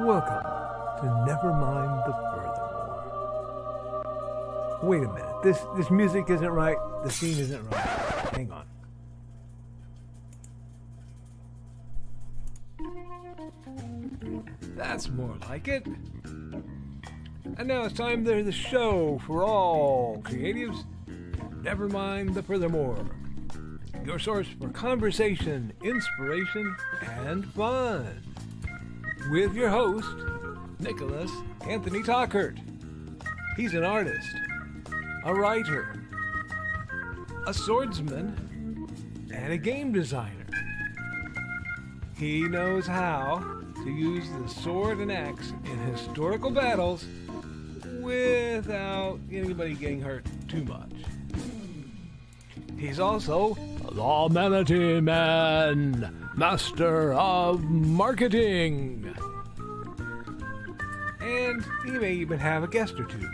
Welcome to Nevermind the Furthermore. Wait a minute, this music isn't right, the scene isn't right. Hang on. That's more like it. And now it's time for the show for all creatives. Nevermind the Furthermore. Your source for conversation, inspiration, and fun. With your host, Nicholas Anthony Tockert. He's an artist, a writer, a swordsman, and a game designer. He knows how to use the sword and axe in historical battles without anybody getting hurt too much. He's also the Manatee Man, master of marketing. And he may even have a guest or two.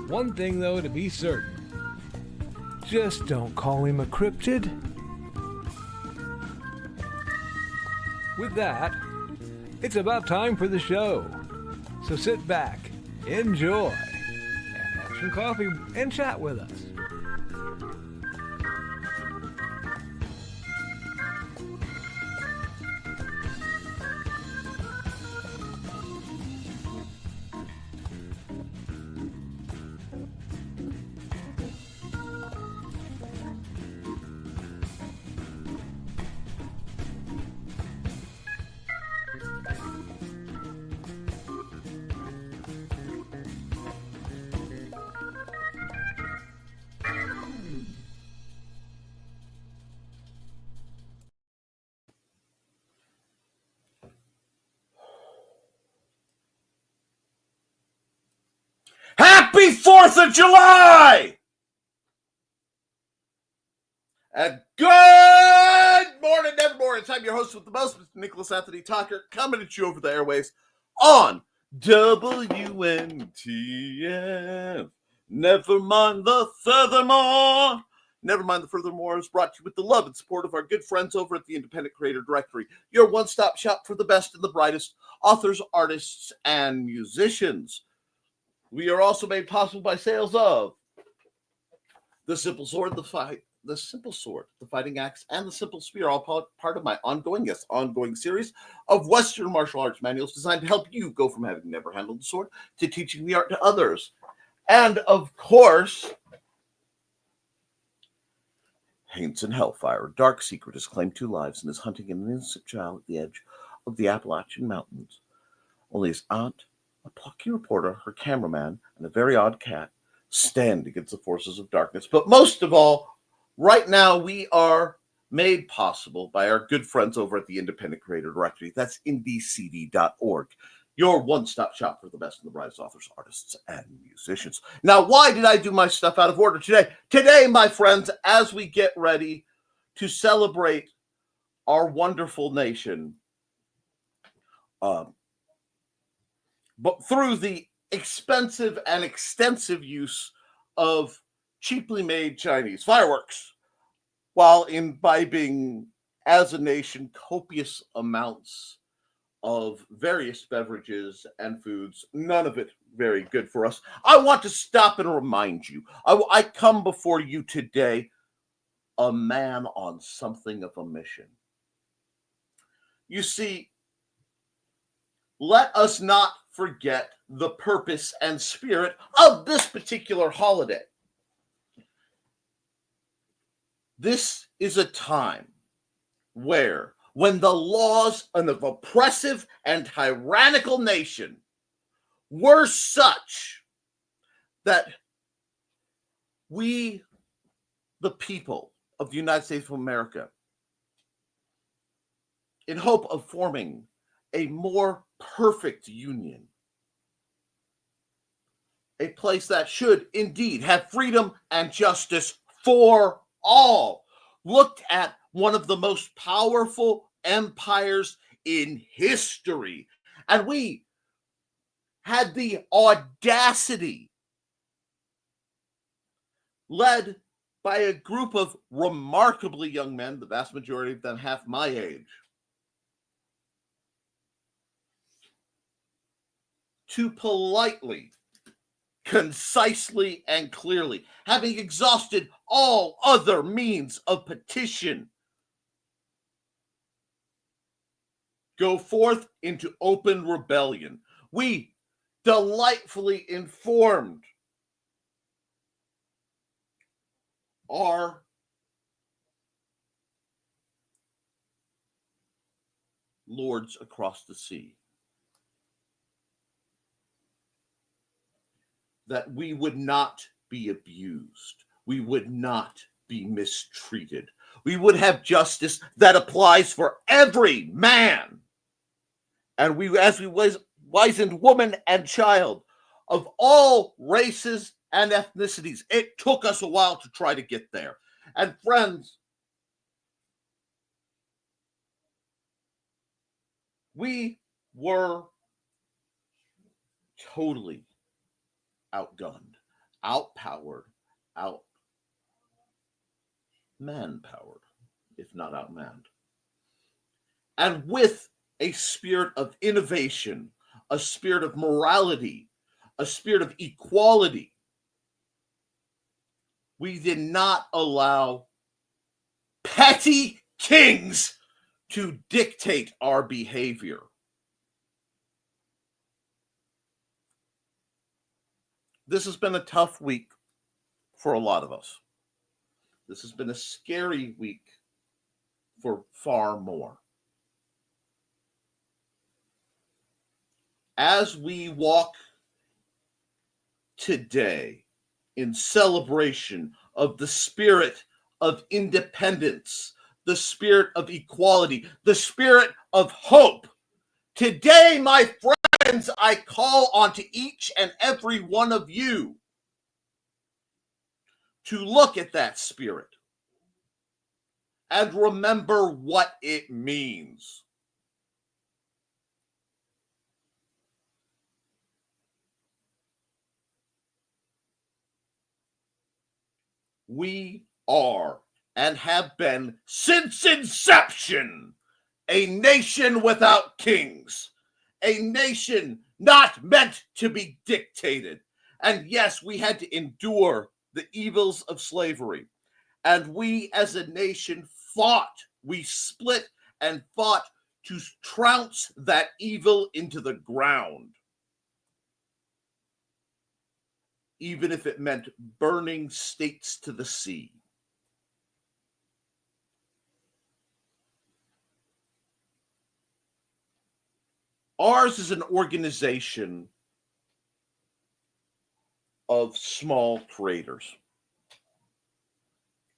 One thing, though, to be certain. Just don't call him a cryptid. With that, it's about time for the show. So sit back, enjoy, and have some coffee and chat with us. Happy 4th of July! And good morning, Nevermore. It's I'm your host with the most, Mr. Nicholas Anthony Tockert, coming at you over the airways on WNTF. Nevermind the Furthermore. Nevermind the Furthermore is brought to you with the love and support of our good friends over at the Independent Creator Directory, your one-stop shop for the best and the brightest authors, artists, and musicians. We are also made possible by sales of the Simple Sword, the Fighting Axe, and the Simple Spear, all part of my ongoing series of Western martial arts manuals designed to help you go from having never handled the sword to teaching the art to others. And of course, Hainson Hellfire, a dark secret, has claimed 2 lives and is hunting an innocent child at the edge of the Appalachian Mountains. Only his aunt, a plucky reporter, her cameraman, and a very odd cat stand against the forces of darkness. But most of all, right now we are made possible by our good friends over at the Independent Creator Directory. That's indcd.org, your one-stop shop for the best and the brightest authors, artists, and musicians. Now, why did I do my stuff out of order today? Today, my friends, as we get ready to celebrate our wonderful nation, but through the expensive and extensive use of cheaply made Chinese fireworks, while imbibing, as a nation, copious amounts of various beverages and foods, none of it very good for us, I want to stop and remind you, I come before you today, a man on something of a mission. You see, let us not forget the purpose and spirit of this particular holiday. This is a time when the laws of an oppressive and tyrannical nation were such that we, the people of the United States of America, in hope of forming a more perfect union, a place that should indeed have freedom and justice for all, looked at one of the most powerful empires in history. And we had the audacity, led by a group of remarkably young men, the vast majority of them half my age, to politely, concisely, and clearly, having exhausted all other means of petition, go forth into open rebellion. We delightfully informed our lords across the sea that we would not be abused. We would not be mistreated. We would have justice that applies for every man. And we, as we wizened woman and child of all races and ethnicities, it took us a while to try to get there. And friends, we were totally outgunned, outpowered, manpowered, if not outmanned. And with a spirit of innovation, a spirit of morality, a spirit of equality, we did not allow petty kings to dictate our behavior. This has been a tough week for a lot of us. This has been a scary week for far more. As we walk today in celebration of the spirit of independence, the spirit of equality, the spirit of hope, today, my friends, I call on to each and every one of you to look at that spirit and remember what it means. We are and have been since inception a nation without kings, a nation not meant to be dictated. And yes, we had to endure the evils of slavery. And we as a nation fought, we split and fought to trounce that evil into the ground, even if it meant burning states to the sea. Ours is an organization of small creators,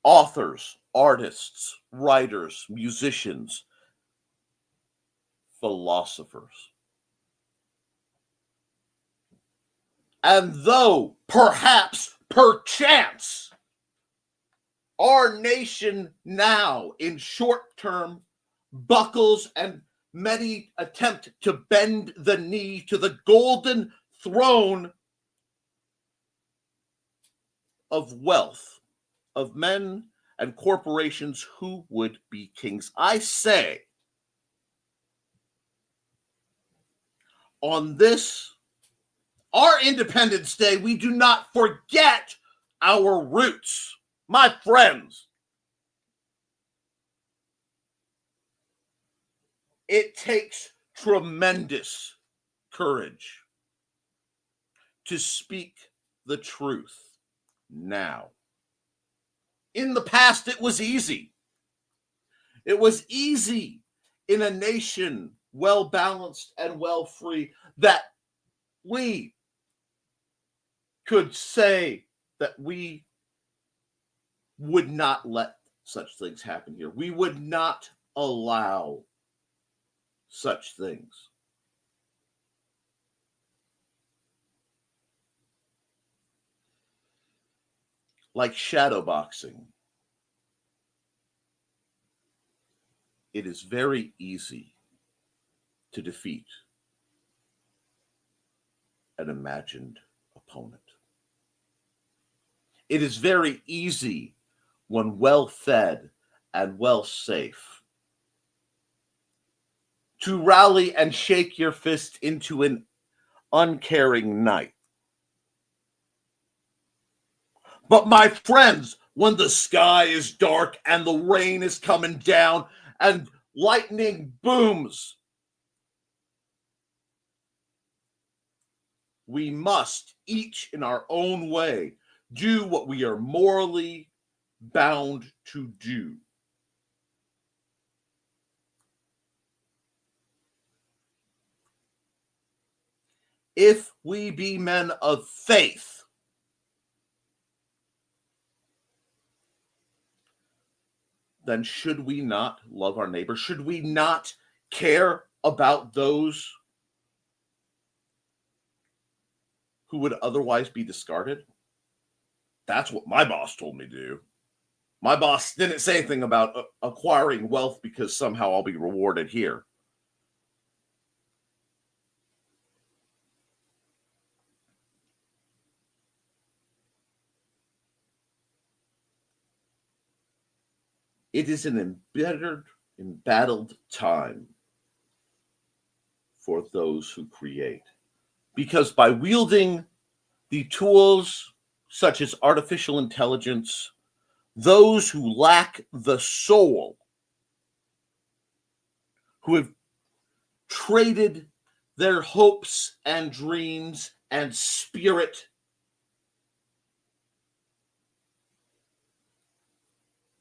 authors, artists, writers, musicians, philosophers. And though perhaps, perchance, our nation now in short term buckles and many attempt to bend the knee to the golden throne of wealth, of men and corporations who would be kings. I say, on this, our Independence Day, we do not forget our roots. My friends, it takes tremendous courage to speak the truth now. In the past, it was easy. It was easy in a nation well balanced and well free that we could say that we would not let such things happen here. We would not allow such things. Like shadowboxing, it is very easy to defeat an imagined opponent. It is very easy when well fed and well safe to rally and shake your fist into an uncaring night. But my friends, when the sky is dark and the rain is coming down and lightning booms, we must, each in our own way, do what we are morally bound to do. If we be men of faith, then should we not love our neighbor? Should we not care about those who would otherwise be discarded? That's what my boss told me to do. My boss didn't say anything about acquiring wealth because somehow I'll be rewarded here. It is an embattled time for those who create. Because by wielding the tools such as artificial intelligence, those who lack the soul, who have traded their hopes and dreams and spirit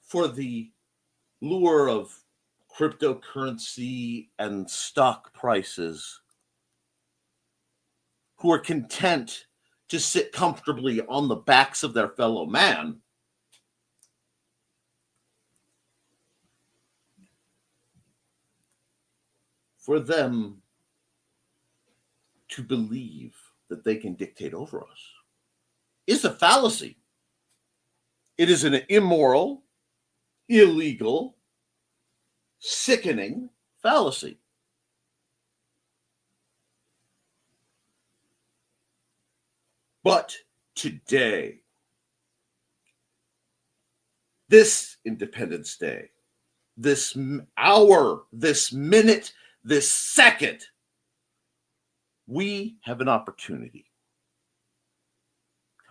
for the lure of cryptocurrency and stock prices, who are content to sit comfortably on the backs of their fellow man, for them to believe that they can dictate over us is a fallacy. It is an immoral, illegal, sickening fallacy. But today, this Independence Day, this hour, this minute, this second, we have an opportunity.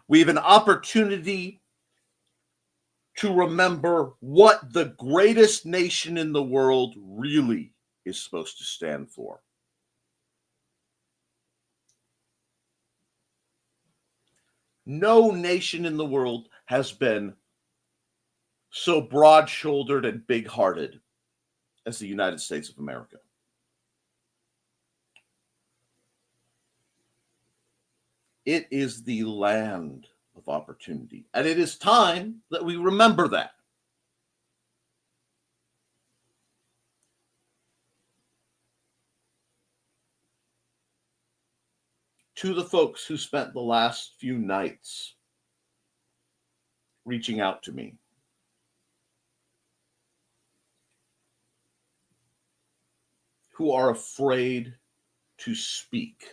We have an opportunity to remember what the greatest nation in the world really is supposed to stand for. No nation in the world has been so broad-shouldered and big-hearted as the United States of America. It is the land of opportunity, and it is time that we remember that. To the folks who spent the last few nights reaching out to me, who are afraid to speak,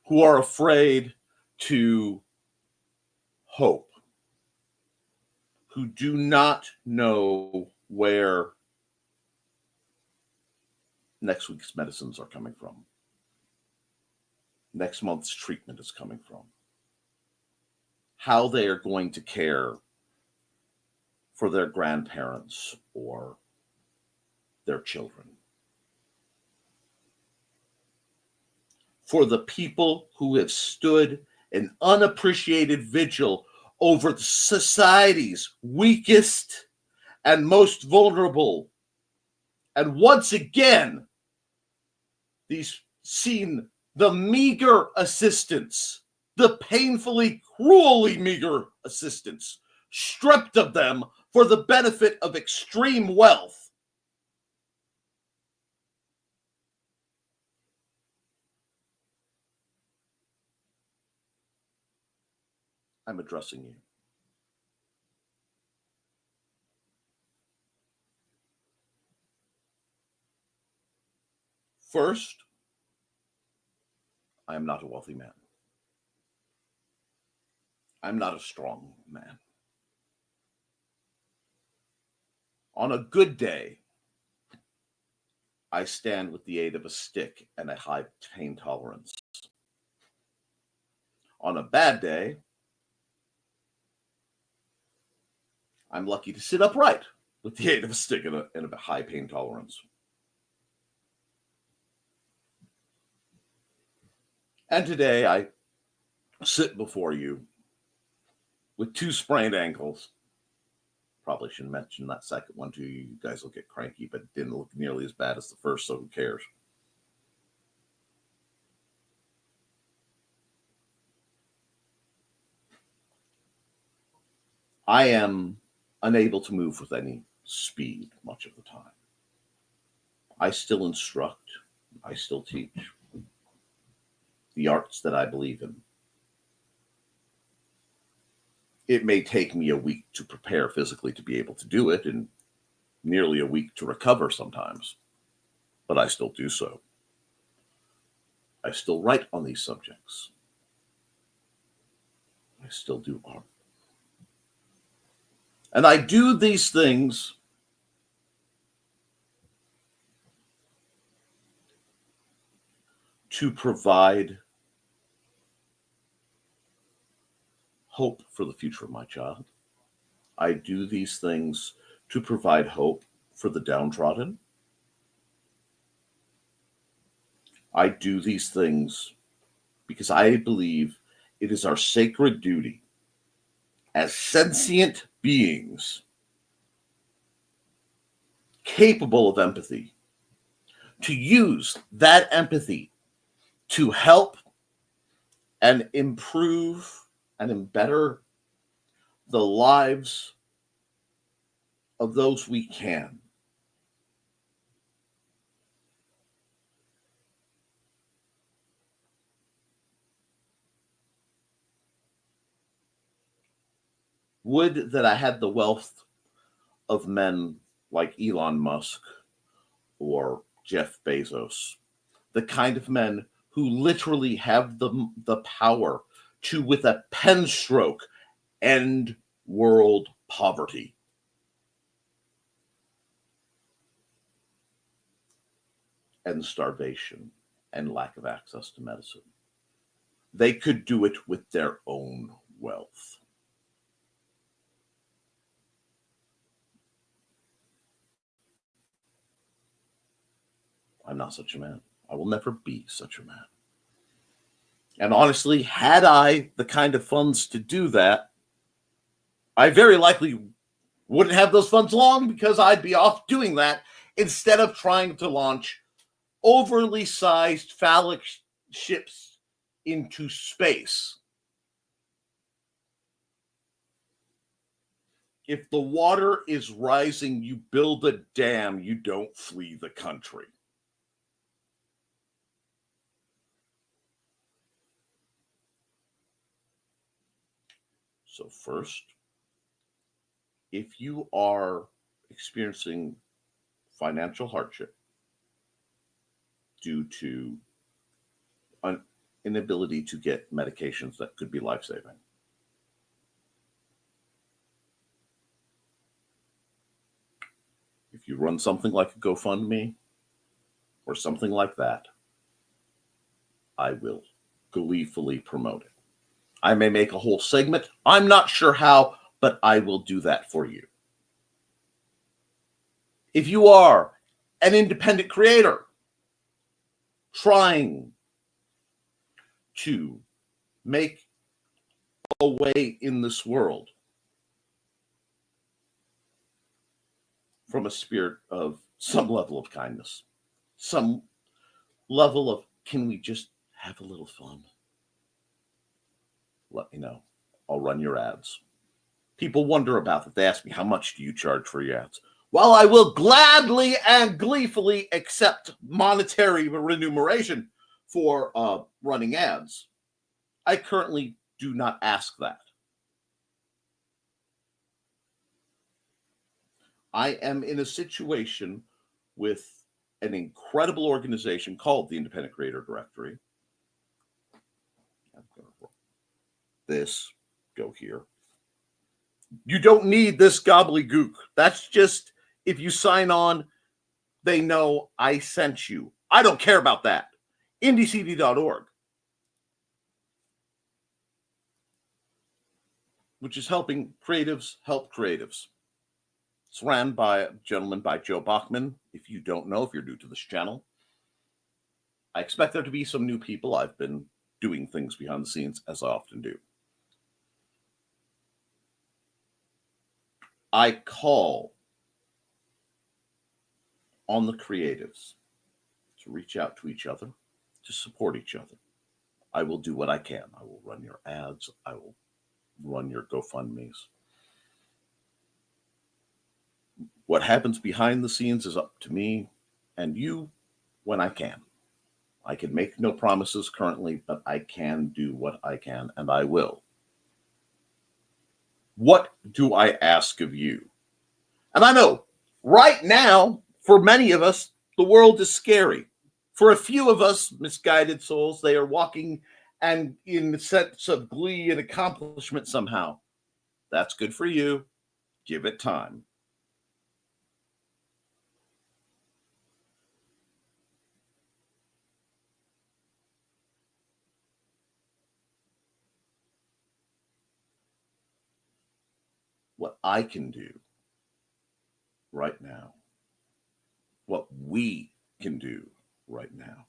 who are afraid to hope, who do not know where next week's medicines are coming from, next month's treatment is coming from, how they are going to care for their grandparents or their children. For the people who have stood an unappreciated vigil over the society's weakest and most vulnerable. And once again, these seen the meager assistance, the painfully, cruelly meager assistance, stripped of them for the benefit of extreme wealth. I'm addressing you. First, I am not a wealthy man. I'm not a strong man. On a good day, I stand with the aid of a stick and a high pain tolerance. On a bad day, I'm lucky to sit upright with the aid of a stick and a high pain tolerance. And today I sit before you with 2 sprained ankles. Probably shouldn't mention that second one to you. You guys will get cranky, but it didn't look nearly as bad as the first, so who cares? I am unable to move with any speed much of the time. I still instruct. I still teach the arts that I believe in. It may take me a week to prepare physically to be able to do it and nearly a week to recover sometimes, but I still do so. I still write on these subjects. I still do art. And I do these things to provide hope for the future of my child. I do these things to provide hope for the downtrodden. I do these things because I believe it is our sacred duty as sentient beings capable of empathy to use that empathy to help and improve and better the lives of those we can. Would that I had the wealth of men like Elon Musk or Jeff Bezos, the kind of men who literally have the power to, with a pen stroke, end world poverty. And starvation and lack of access to medicine. They could do it with their own wealth. I'm not such a man. I will never be such a man. And honestly, had I the kind of funds to do that, I very likely wouldn't have those funds long because I'd be off doing that instead of trying to launch overly sized phallic ships into space. If the water is rising, you build a dam, you don't flee the country. So first, if you are experiencing financial hardship due to an inability to get medications that could be life-saving, if you run something like a GoFundMe or something like that, I will gleefully promote it. I may make a whole segment. I'm not sure how, but I will do that for you. If you are an independent creator trying to make a way in this world from a spirit of some level of kindness, some level of, can we just have a little fun? Let me know. I'll run your ads. People wonder about that. They ask me, how much do you charge for your ads? Well, I will gladly and gleefully accept monetary remuneration for running ads. I currently do not ask that. I am in a situation with an incredible organization called the Independent Creator Directory. This, go here. You don't need this gobbledygook. That's just, if you sign on, they know I sent you. I don't care about that. IndieCD.org, which is helping creatives help creatives. It's ran by a gentleman by Joe Bachman. If you don't know, if you're new to this channel, I expect there to be some new people. I've been doing things behind the scenes, as I often do. I call on the creatives to reach out to each other, to support each other. I will do what I can. I will run your ads. I will run your GoFundMes. What happens behind the scenes is up to me and you when I can. I can make no promises currently, but I can do what I can, and I will. What do I ask of you? And I know right now, for many of us, the world is scary. For a few of us, misguided souls, they are walking and in the sense of glee and accomplishment somehow. That's good for you. Give it time. What I can do right now, what we can do right now,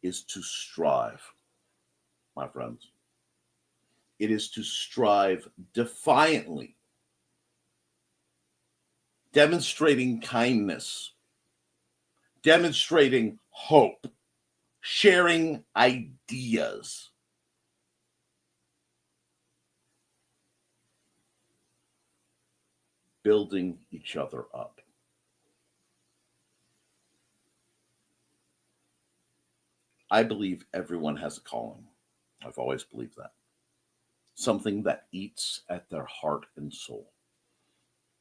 is to strive, my friends. It is to strive defiantly, demonstrating kindness, demonstrating hope, sharing ideas. Building each other up. I believe everyone has a calling. I've always believed that. Something that eats at their heart and soul,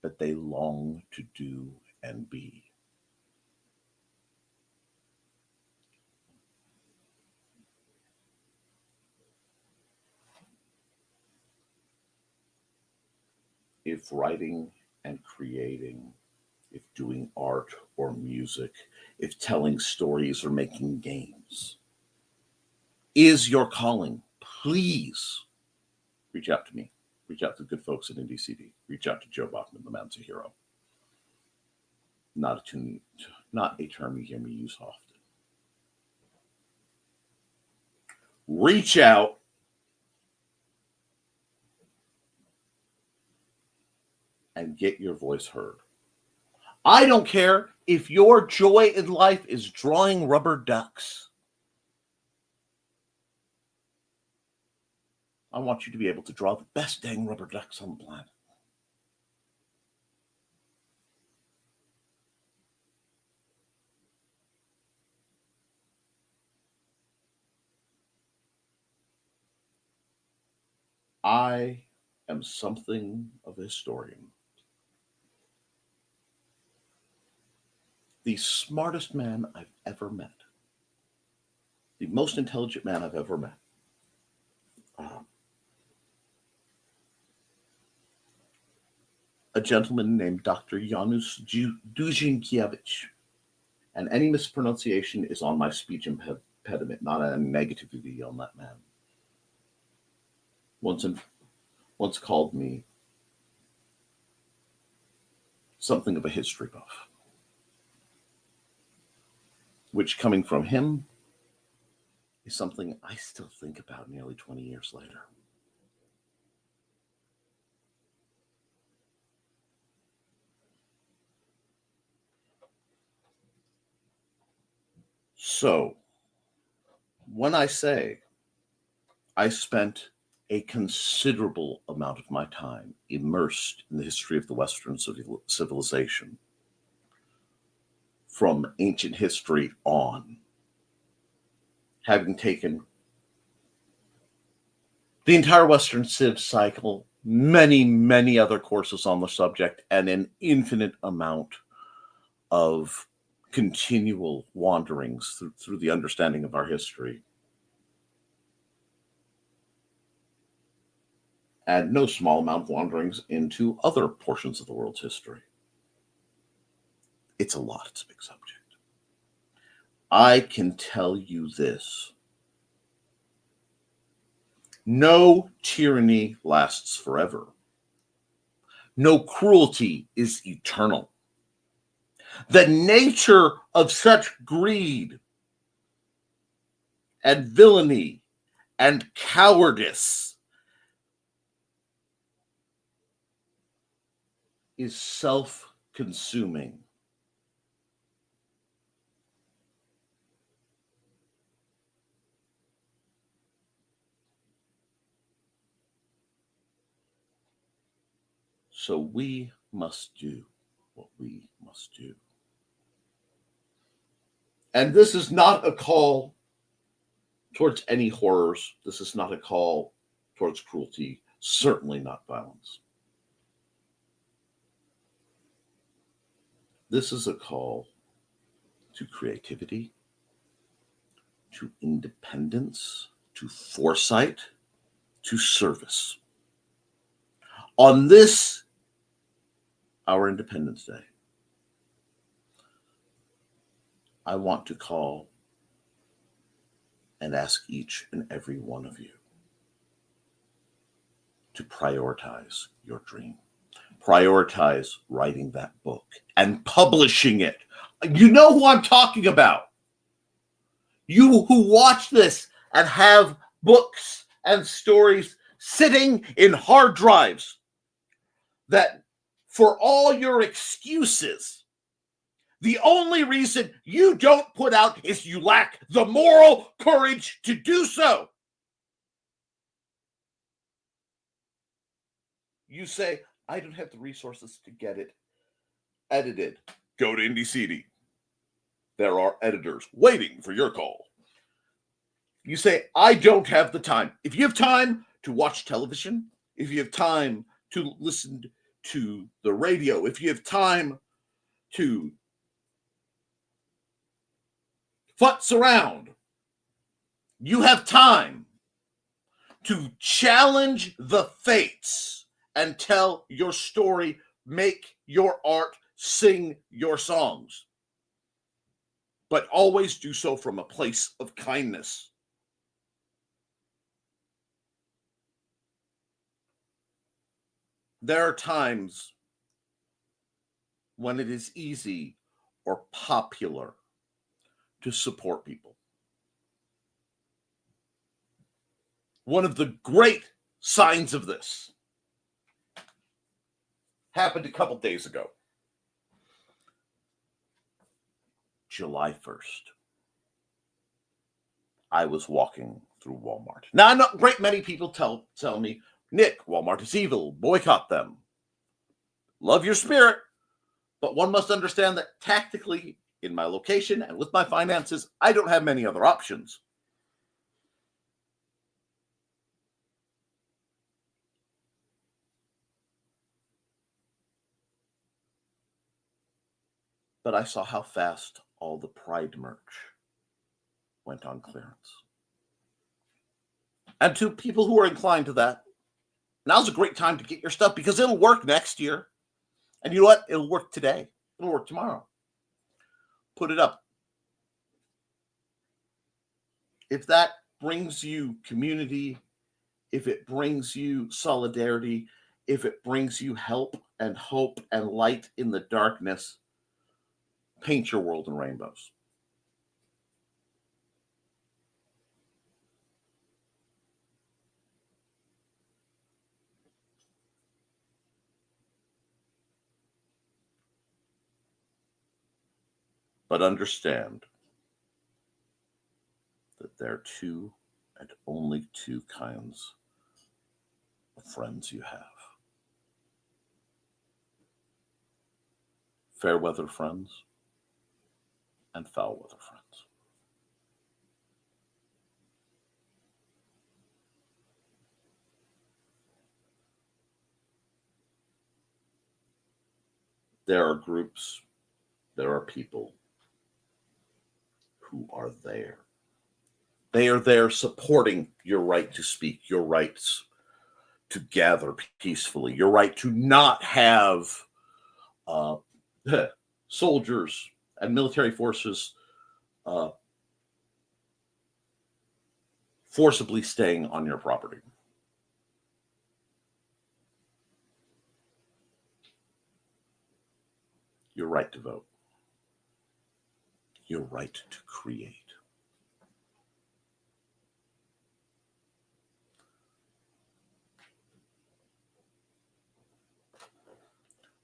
that they long to do and be. If writing and creating, if doing art or music, if telling stories or making games is your calling, please reach out to me. Reach out to the good folks at IndieCD. Reach out to Joe Bachman, the man's a hero. Not a term you hear me use often. Reach out and get your voice heard. I don't care if your joy in life is drawing rubber ducks. I want you to be able to draw the best dang rubber ducks on the planet. I am something of a historian. The smartest man I've ever met. The most intelligent man I've ever met. A gentleman named Dr. Janusz Duzinkiewicz. And any mispronunciation is on my speech impediment, not a negativity on that man. Once called me something of a history buff, which coming from him is something I still think about nearly 20 years later. So, when I say I spent a considerable amount of my time immersed in the history of the Western civilization, from ancient history on, having taken the entire Western Civ cycle, many, many other courses on the subject, and an infinite amount of continual wanderings through the understanding of our history. and no small amount of wanderings into other portions of the world's history. It's a lot, it's a big subject. I can tell you this. No tyranny lasts forever. No cruelty is eternal. The nature of such greed and villainy and cowardice is self-consuming. So we must do what we must do. And this is not a call towards any horrors. This is not a call towards cruelty, certainly not violence. This is a call to creativity, to independence, to foresight, to service. On this, our Independence Day, I want to call and ask each and every one of you to prioritize your dream. Prioritize writing that book and publishing it. You know who I'm talking about. You who watch this and have books and stories sitting in hard drives that, for all your excuses, the only reason you don't put out is you lack the moral courage to do so. You say, I don't have the resources to get it edited. Go to IndieCD. There are editors waiting for your call. You say, I don't have the time. If you have time to watch television, if you have time to listen to the radio, if you have time to futz around, you have time to challenge the fates and tell your story, make your art, sing your songs. But always do so from a place of kindness. There are times when it is easy or popular to support people. One of the great signs of this happened a couple days ago. July 1st. I was walking through Walmart. Now, I know a great many people tell me, Nick, Walmart is evil, boycott them. Love your spirit, but one must understand that tactically, in my location and with my finances, I don't have many other options. But I saw how fast all the Pride merch went on clearance. And to people who are inclined to that, now's a great time to get your stuff because it'll work next year. And you know what? It'll work today. It'll work tomorrow. Put it up. If that brings you community, if it brings you solidarity, if it brings you help and hope and light in the darkness, paint your world in rainbows. But understand that there are two and only two kinds of friends you have. Fair weather friends and foul weather friends. There are groups, there are people who are there. They are there supporting your right to speak, your rights to gather peacefully, your right to not have soldiers and military forces forcibly staying on your property. Your right to vote. Your right to create.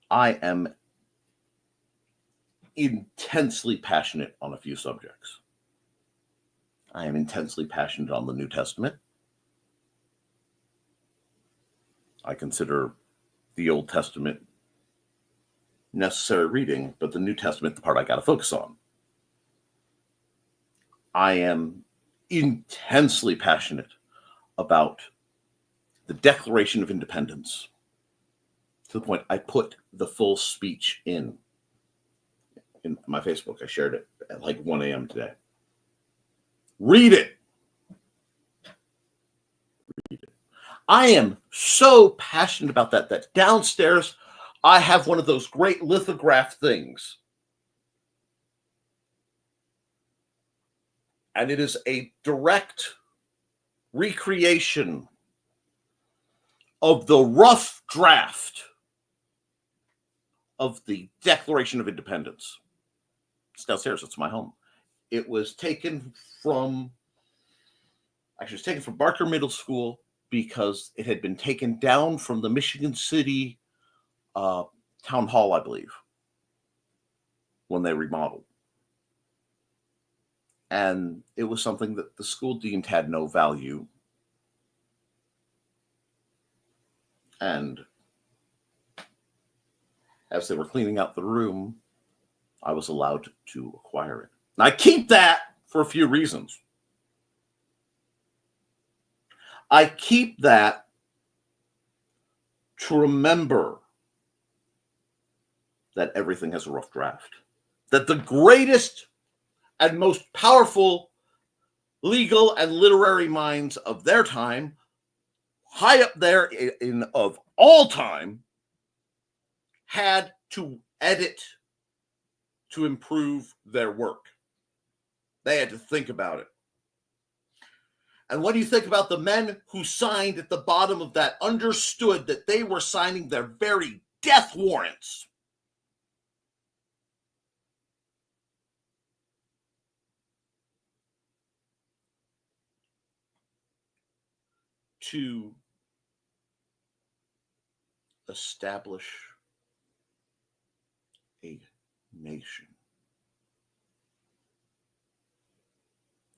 I am intensely passionate on a few subjects. I am intensely passionate on the New Testament. I consider the Old Testament necessary reading, but the New Testament, the part I got to focus on. I am intensely passionate about the Declaration of Independence, to the point I put the full speech in my Facebook. I shared it at like 1 a.m. today. Read it. I am so passionate about that downstairs I have one of those great lithograph things. And it is a direct recreation of the rough draft of the Declaration of Independence. It's downstairs. It's my home. It was taken from Barker Middle School because it had been taken down from the Michigan City Town Hall, I believe, when they remodeled. And it was something that the school deemed had no value. And as they were cleaning out the room, I was allowed to acquire it. And I keep that for a few reasons. I keep that to remember that everything has a rough draft. That the greatest and most powerful legal and literary minds of their time, high up there of all time, had to edit to improve their work. They had to think about it. And what do you think about the men who signed at the bottom of that, understood that they were signing their very death warrants? To establish a nation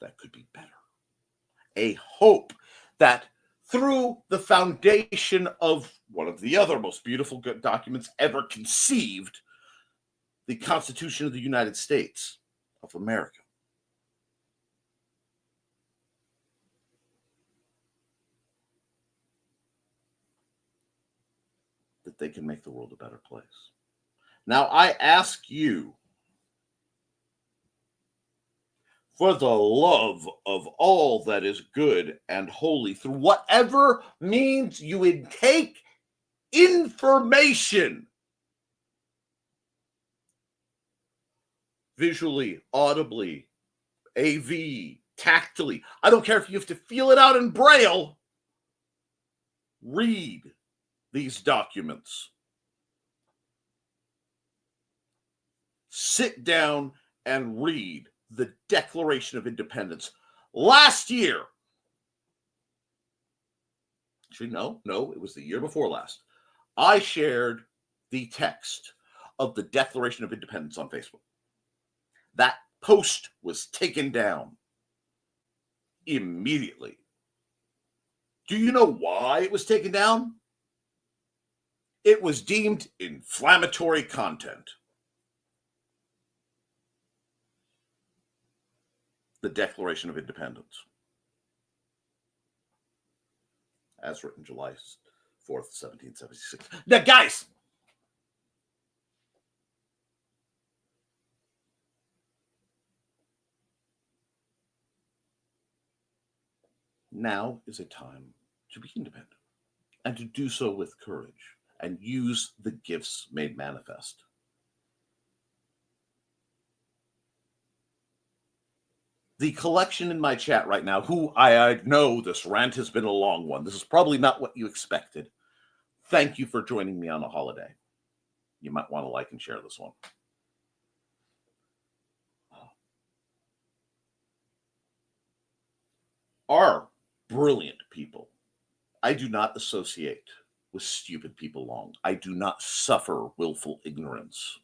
that could be better. A hope that through the foundation of one of the other most beautiful documents ever conceived, the Constitution of the United States of America, that they can make the world a better place. Now, I ask you, for the love of all that is good and holy, through whatever means you intake information, visually, audibly, AV, tactily, I don't care if you have to feel it out in Braille, read these documents. Sit down and read the Declaration of Independence. Last year, actually, no, it was the year before last, I shared the text of the Declaration of Independence on Facebook. That post was taken down immediately. Do you know why it was taken down? It was deemed inflammatory content. The Declaration of Independence, as written July 4th, 1776. Now, guys, now is a time to be independent. and to do so with courage and use the gifts made manifest. The collection in my chat right now, who I know this rant has been a long one. This is probably not what you expected. Thank you for joining me on a holiday. You might want to like and share this one. Are brilliant people. I do not associate with stupid people long. I do not suffer willful ignorance.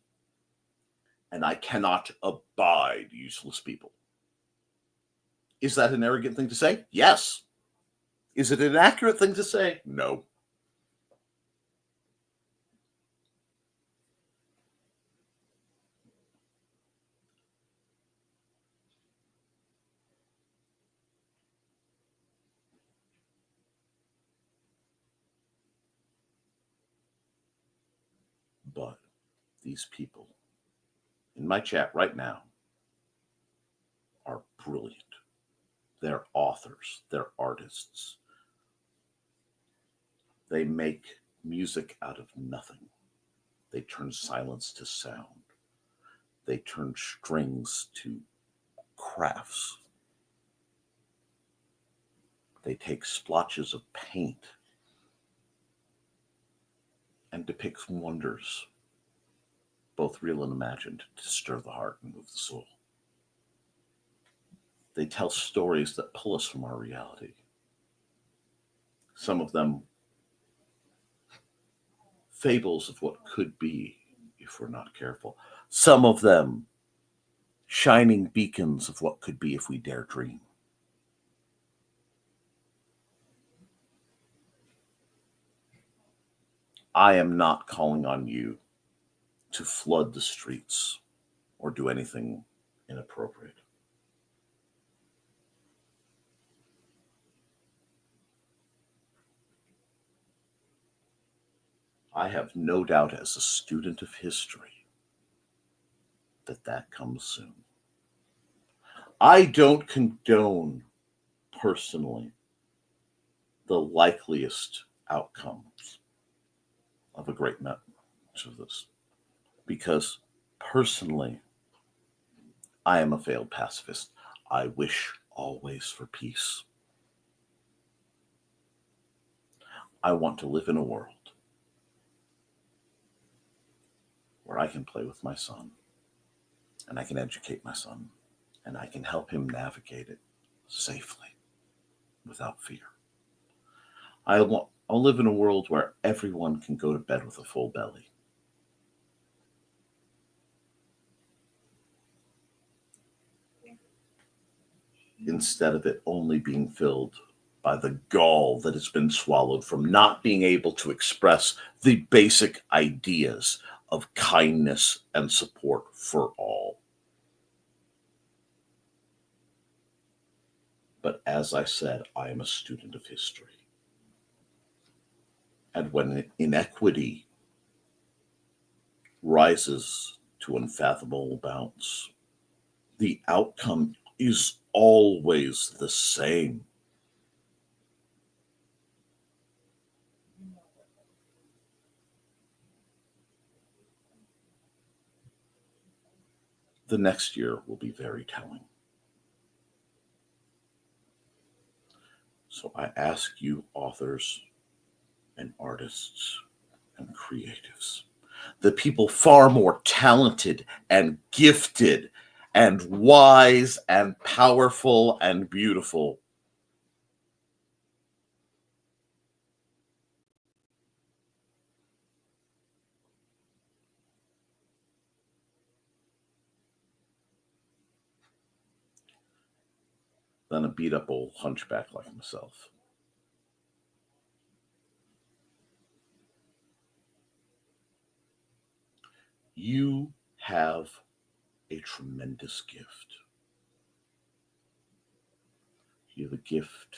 And I cannot abide useless people. Is that an arrogant thing to say? Yes. Is it an accurate thing to say? No. But these people in my chat right now are brilliant. They're authors, they're artists. They make music out of nothing. They turn silence to sound. They turn strings to crafts. They take splotches of paint and depict wonders, both real and imagined, to stir the heart and move the soul. They tell stories that pull us from our reality. Some of them fables of what could be if we're not careful. Some of them shining beacons of what could be if we dare dream. I am not calling on you to flood the streets or do anything inappropriate. I have no doubt as a student of history that comes soon. I don't condone personally the likeliest outcomes of a great match of this, because personally, I am a failed pacifist. I wish always for peace. I want to live in a world where I can play with my son and I can educate my son and I can help him navigate it safely without fear. I'll live in a world where everyone can go to bed with a full belly. Instead of it only being filled by the gall that has been swallowed from not being able to express the basic ideas of kindness and support for all. But as I said, I am a student of history. And when inequity rises to unfathomable bounds, the outcome is always the same. The next year will be very telling. So I ask you, authors and artists and creatives, the people far more talented and gifted and wise and powerful and beautiful, than a beat up old hunchback like myself. You have a tremendous gift. You have a gift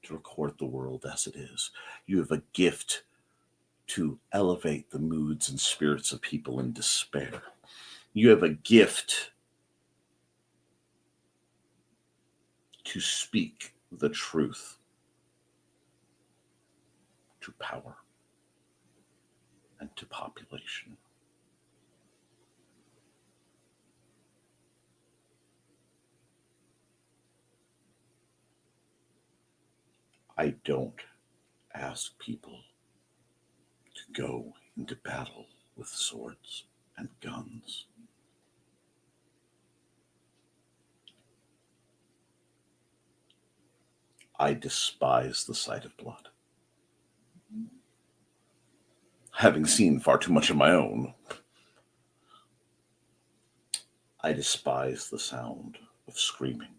to record the world as it is. You have a gift to elevate the moods and spirits of people in despair. You have a gift to speak the truth to power and to population. I don't ask people to go into battle with swords and guns. I despise the sight of blood. Having seen far too much of my own, I despise the sound of screaming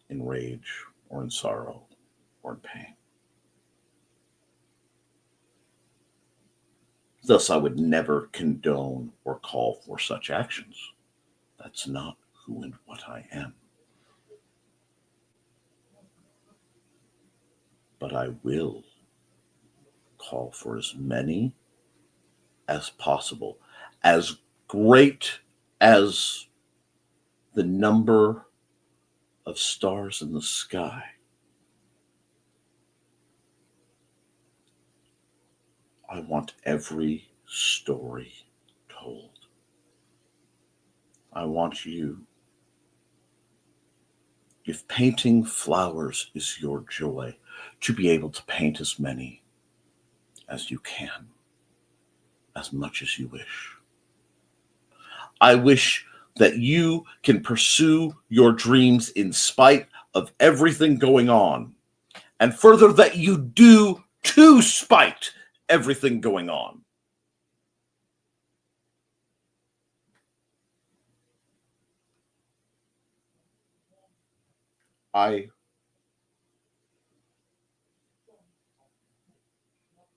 in rage or in sorrow or in pain. Thus, I would never condone or call for such actions. That's not who and what I am. But I will call for as many as possible, as great as the number of stars in the sky. I want every story told. I want you. If painting flowers is your joy, to be able to paint as many as you can, as much as you wish. I wish that you can pursue your dreams in spite of everything going on, and further, that you do to spite everything going on. I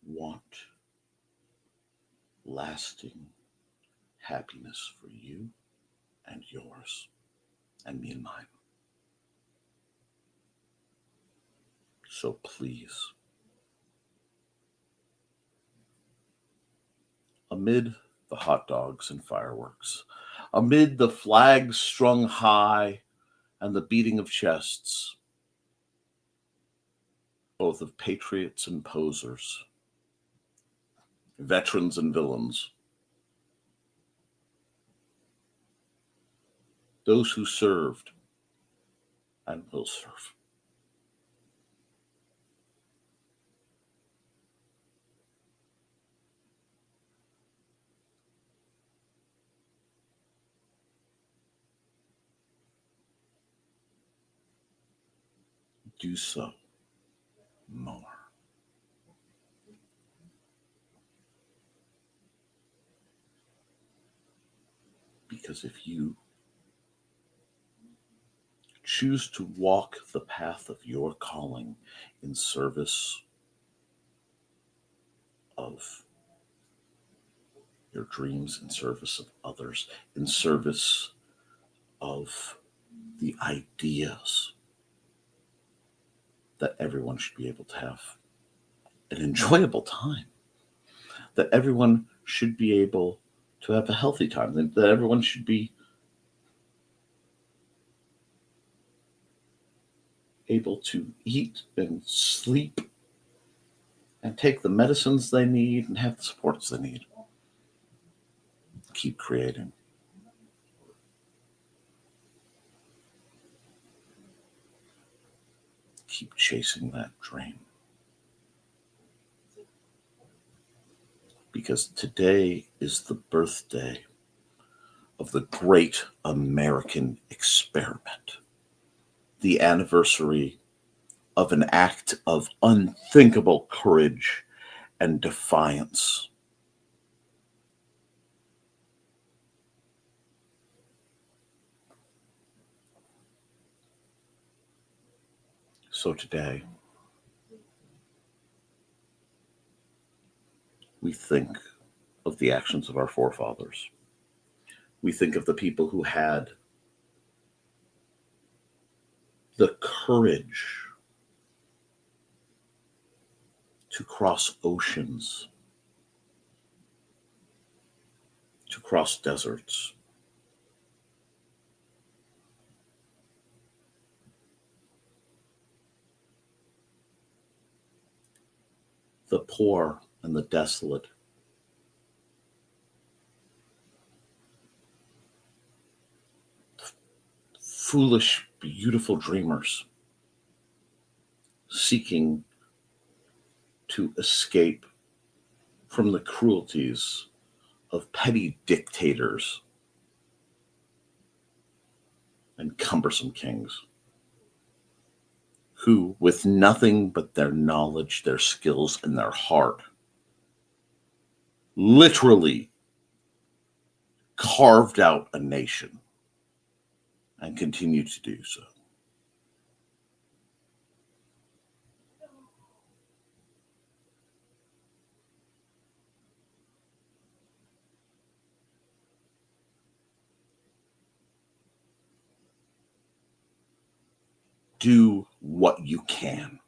want lasting happiness for you and yours and me and mine. So please, amid the hot dogs and fireworks, amid the flags strung high and the beating of chests, both of patriots and posers, veterans and villains, those who served and will serve. Do so more. Because if you choose to walk the path of your calling in service of your dreams, in service of others, in service of the ideas that everyone should be able to have an enjoyable time, that everyone should be able to have a healthy time, that everyone should be able to eat and sleep and take the medicines they need and have the supports they need. Keep creating. Keep chasing that dream. Because today is the birthday of the great American experiment, the anniversary of an act of unthinkable courage and defiance. So today, we think of the actions of our forefathers. We think of the people who had the courage to cross oceans, to cross deserts, the poor and the desolate. Foolish, beautiful dreamers seeking to escape from the cruelties of petty dictators and cumbersome kings who, with nothing but their knowledge, their skills, and their heart, literally carved out a nation and continue to do so. Do what you can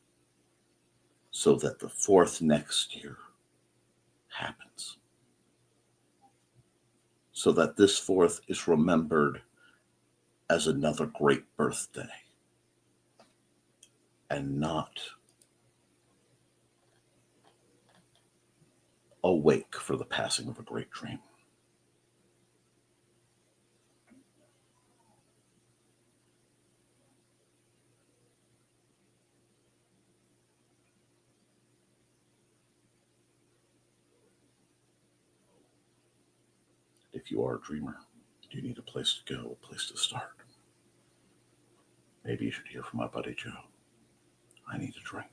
so that the 4th next year happens. So that this 4th is remembered as another great birthday and not a wake for the passing of a great dream. If you are a dreamer, you need a place to go, a place to start. Maybe you should hear from my buddy Joe. I need a drink.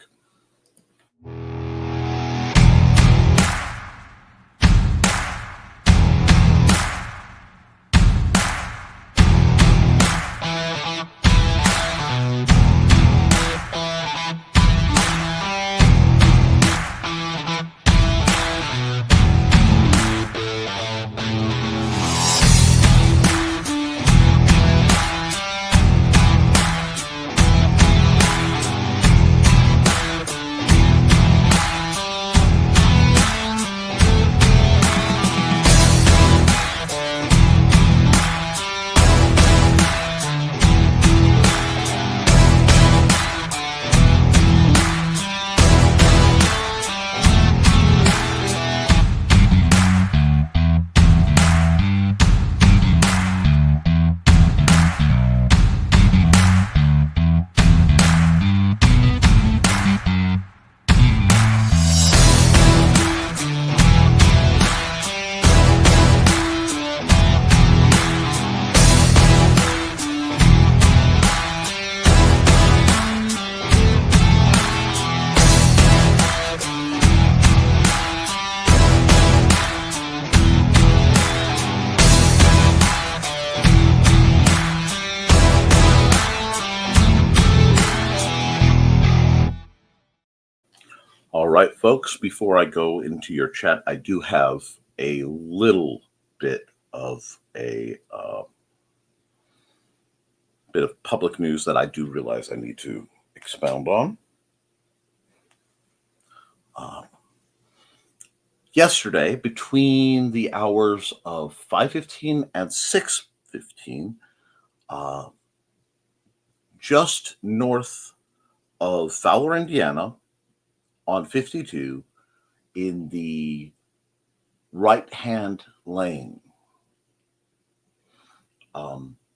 All right, folks, before I go into your chat, I do have a little bit of bit of public news that I do realize I need to expound on. Yesterday, between the hours of 5:15 and 6:15, just north of Fowler, Indiana, on 52, in the right-hand lane,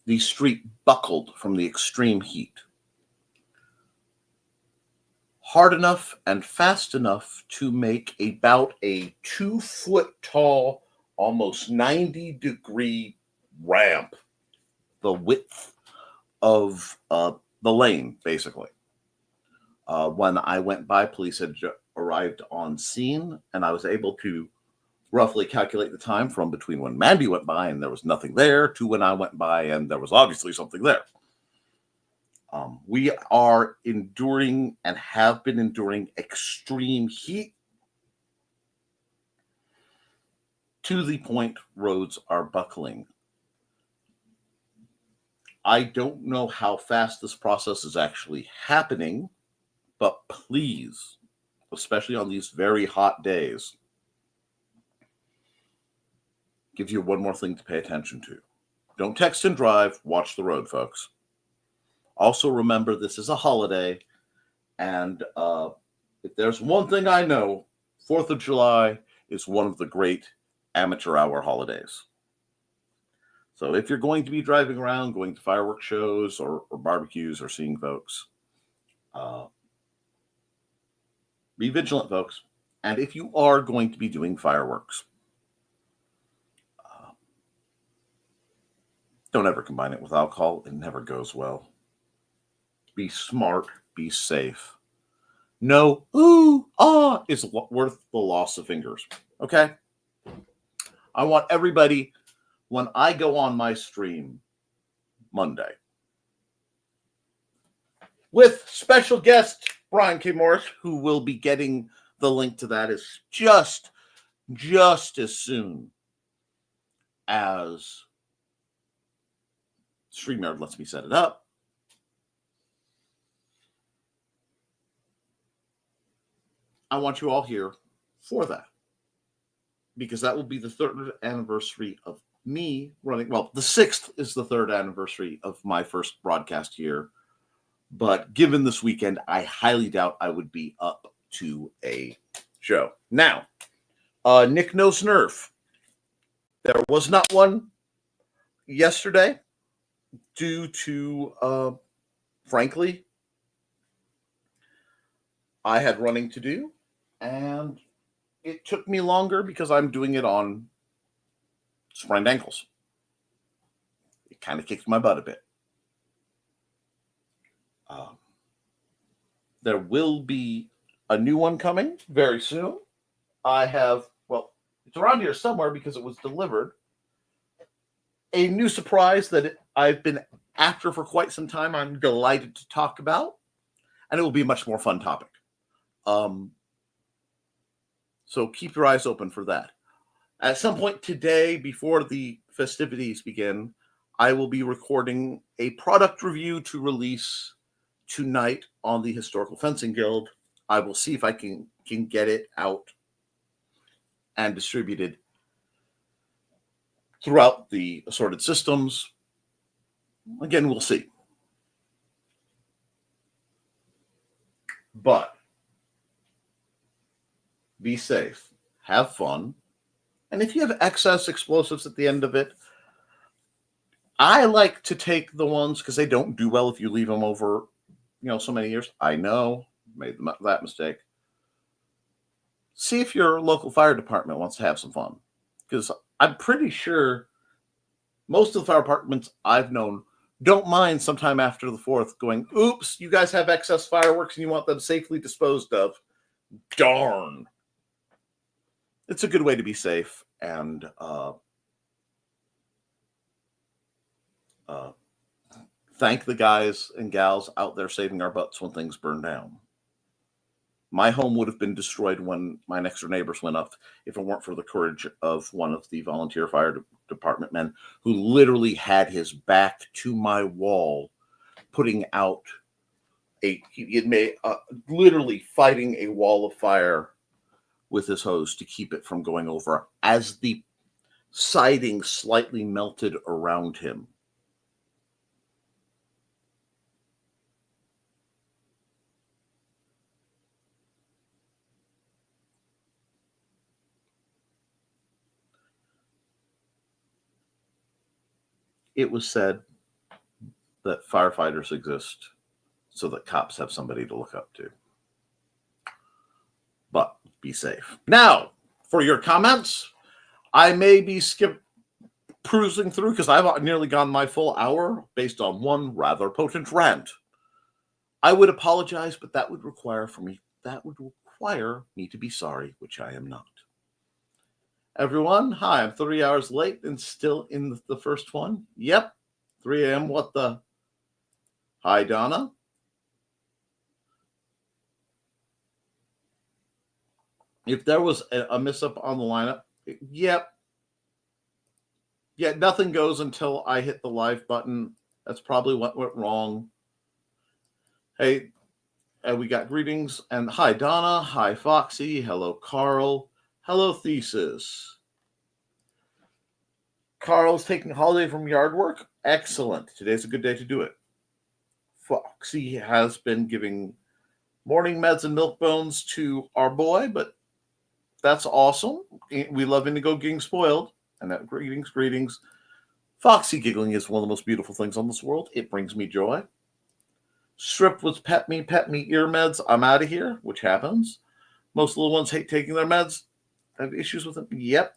the street buckled from the extreme heat. Hard enough and fast enough to make about a 2-foot tall, almost 90-degree ramp, the width of the lane, basically. When I went by, police had arrived on scene, and I was able to roughly calculate the time from between when Mandy went by and there was nothing there to when I went by and there was obviously something there. We are enduring and have been enduring extreme heat to the point roads are buckling. I don't know how fast this process is actually happening, but please, especially on these very hot days, give you one more thing to pay attention to. Don't text and drive. Watch the road, folks. Also, remember, this is a holiday, and if there's one thing I know, 4th of July is one of the great amateur hour holidays. So if you're going to be driving around, going to fireworks shows or barbecues or seeing folks, be vigilant, folks. And if you are going to be doing fireworks, don't ever combine it with alcohol. It never goes well. Be smart. Be safe. No, is worth the loss of fingers. Okay? I want everybody, when I go on my stream Monday, with special guest Brian K. Morris, who will be getting the link to that is just as soon as StreamYard lets me set it up. I want you all here for that, because that will be the 3rd anniversary of me running. Well, the 6th is the 3rd anniversary of my first broadcast here. But given this weekend, I highly doubt I would be up to a show. Now, Nick Knows Nerf. There was not one yesterday due to, frankly, I had running to do. And it took me longer because I'm doing it on sprained ankles. It kind of kicked my butt a bit. There will be a new one coming very soon. I have, well, it's around here somewhere because it was delivered. A new surprise that I've been after for quite some time. I'm delighted to talk about, and it will be a much more fun topic. So keep your eyes open for that. At some point today, before the festivities begin, I will be recording a product review to release tonight on the Historical Fencing Guild. I will see if I can get it out and distributed throughout the assorted systems. Again, we'll see. But be safe, have fun, and if you have excess explosives at the end of it, I like to take the ones because they don't do well if you leave them over, so many years. I know, made that mistake. See if your local fire department wants to have some fun, because I'm pretty sure most of the fire departments I've known don't mind sometime after the 4th going, oops, you guys have excess fireworks and you want them safely disposed of. Darn. It's a good way to be safe and thank the guys and gals out there saving our butts when things burn down. My home would have been destroyed when my next door neighbors went up if it weren't for the courage of one of the volunteer fire department men who literally had his back to my wall, putting out literally fighting a wall of fire with his hose to keep it from going over as the siding slightly melted around him. It was said that firefighters exist so that cops have somebody to look up to. But be safe. Now, for your comments, I may be cruising through because I've nearly gone my full hour based on one rather potent rant. I would apologize, but that would require me to be sorry, which I am not. Everyone, hi, I'm 3 hours late and still in the first one. Yep, 3 a.m. What the? Hi, Donna. If there was a miss-up on the lineup, yep. Yeah, nothing goes until I hit the live button. That's probably what went wrong. Hey, we got greetings. And hi, Donna. Hi, Foxy. Hello, Carl. Hello, Thesis. Carl's taking a holiday from yard work. Excellent. Today's a good day to do it. Foxy has been giving morning meds and milk bones to our boy, but That's awesome. We love Indigo getting spoiled. And that greetings. Foxy giggling is one of the most beautiful things on this world. It brings me joy. Strip was pet me ear meds. I'm out of here, which happens. Most little ones hate taking their meds. I have issues with them. Yep.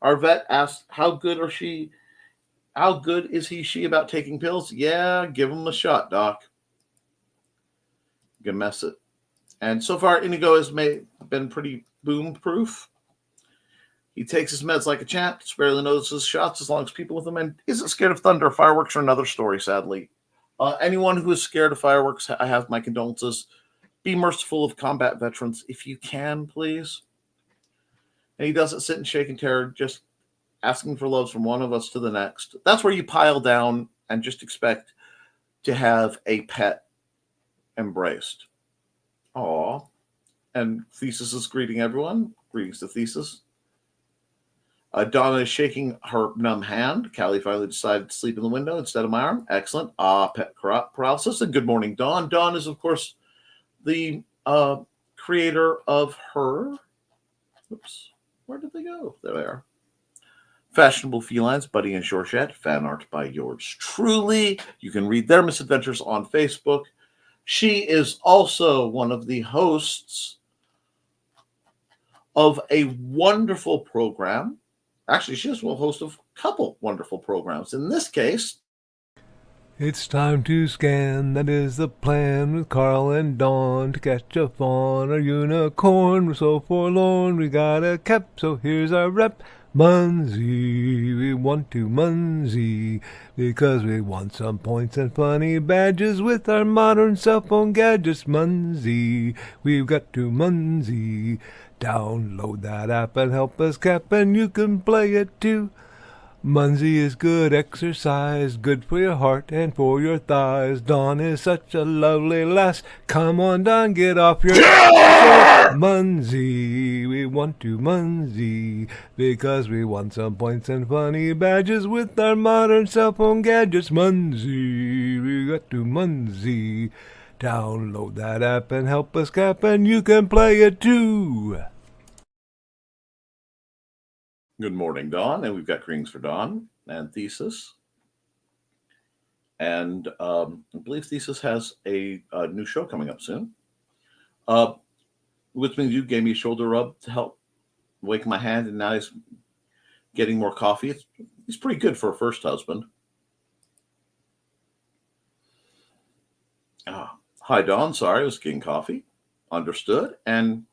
Our vet asked, how good is she about taking pills? Yeah, give him a shot, doc. You can mess it. And so far, Indigo has been pretty boom proof. He takes his meds like a champ, barely notices shots as long as people with him, and isn't scared of thunder. Fireworks are another story, sadly. Anyone who is scared of fireworks, I have my condolences. Be merciful of combat veterans if you can, please. And he doesn't sit and shake in terror, just asking for loves from one of us to the next. That's where you pile down and just expect to have a pet embraced. Aw. And Thesis is greeting everyone. Greetings to Thesis. Donna is shaking her numb hand. Callie finally decided to sleep in the window instead of my arm. Excellent. Pet paralysis. And good morning, Dawn. Dawn is, of course, the creator of her. Oops. Where did they go? There they are. Fashionable Felines, Buddy and Shorshette. Fan art by yours truly. You can read their misadventures on Facebook. She is also one of the hosts of a wonderful program. Actually, she is a host of a couple wonderful programs. In this case, it's time to scan, that is the plan, with Carl and Dawn to catch a fawn or unicorn. We're so forlorn, we got a Koepp, so here's our rep. Munsey, we want to Munsey, because we want some points and funny badges with our modern cell phone gadgets. Munsey, we've got to Munsey. Download that app and help us Koepp, and you can play it too. Munsey is good exercise, good for your heart and for your thighs. Dawn is such a lovely lass. Come on, Dawn, get off your Munsey, we want to Munsey, because we want some points and funny badges with our modern cell phone gadgets. Munsey, we got to Munsey. Download that app and help us Koepp, and you can play it too. good morning, Dawn. And we've got greetings for Dawn and Thesis. And I believe Thesis has a new show coming up soon. Which means you gave me a shoulder rub to help wake my hand, and now he's getting more coffee. He's pretty good for a first husband. Hi, Dawn. Sorry, I was getting coffee. Understood. And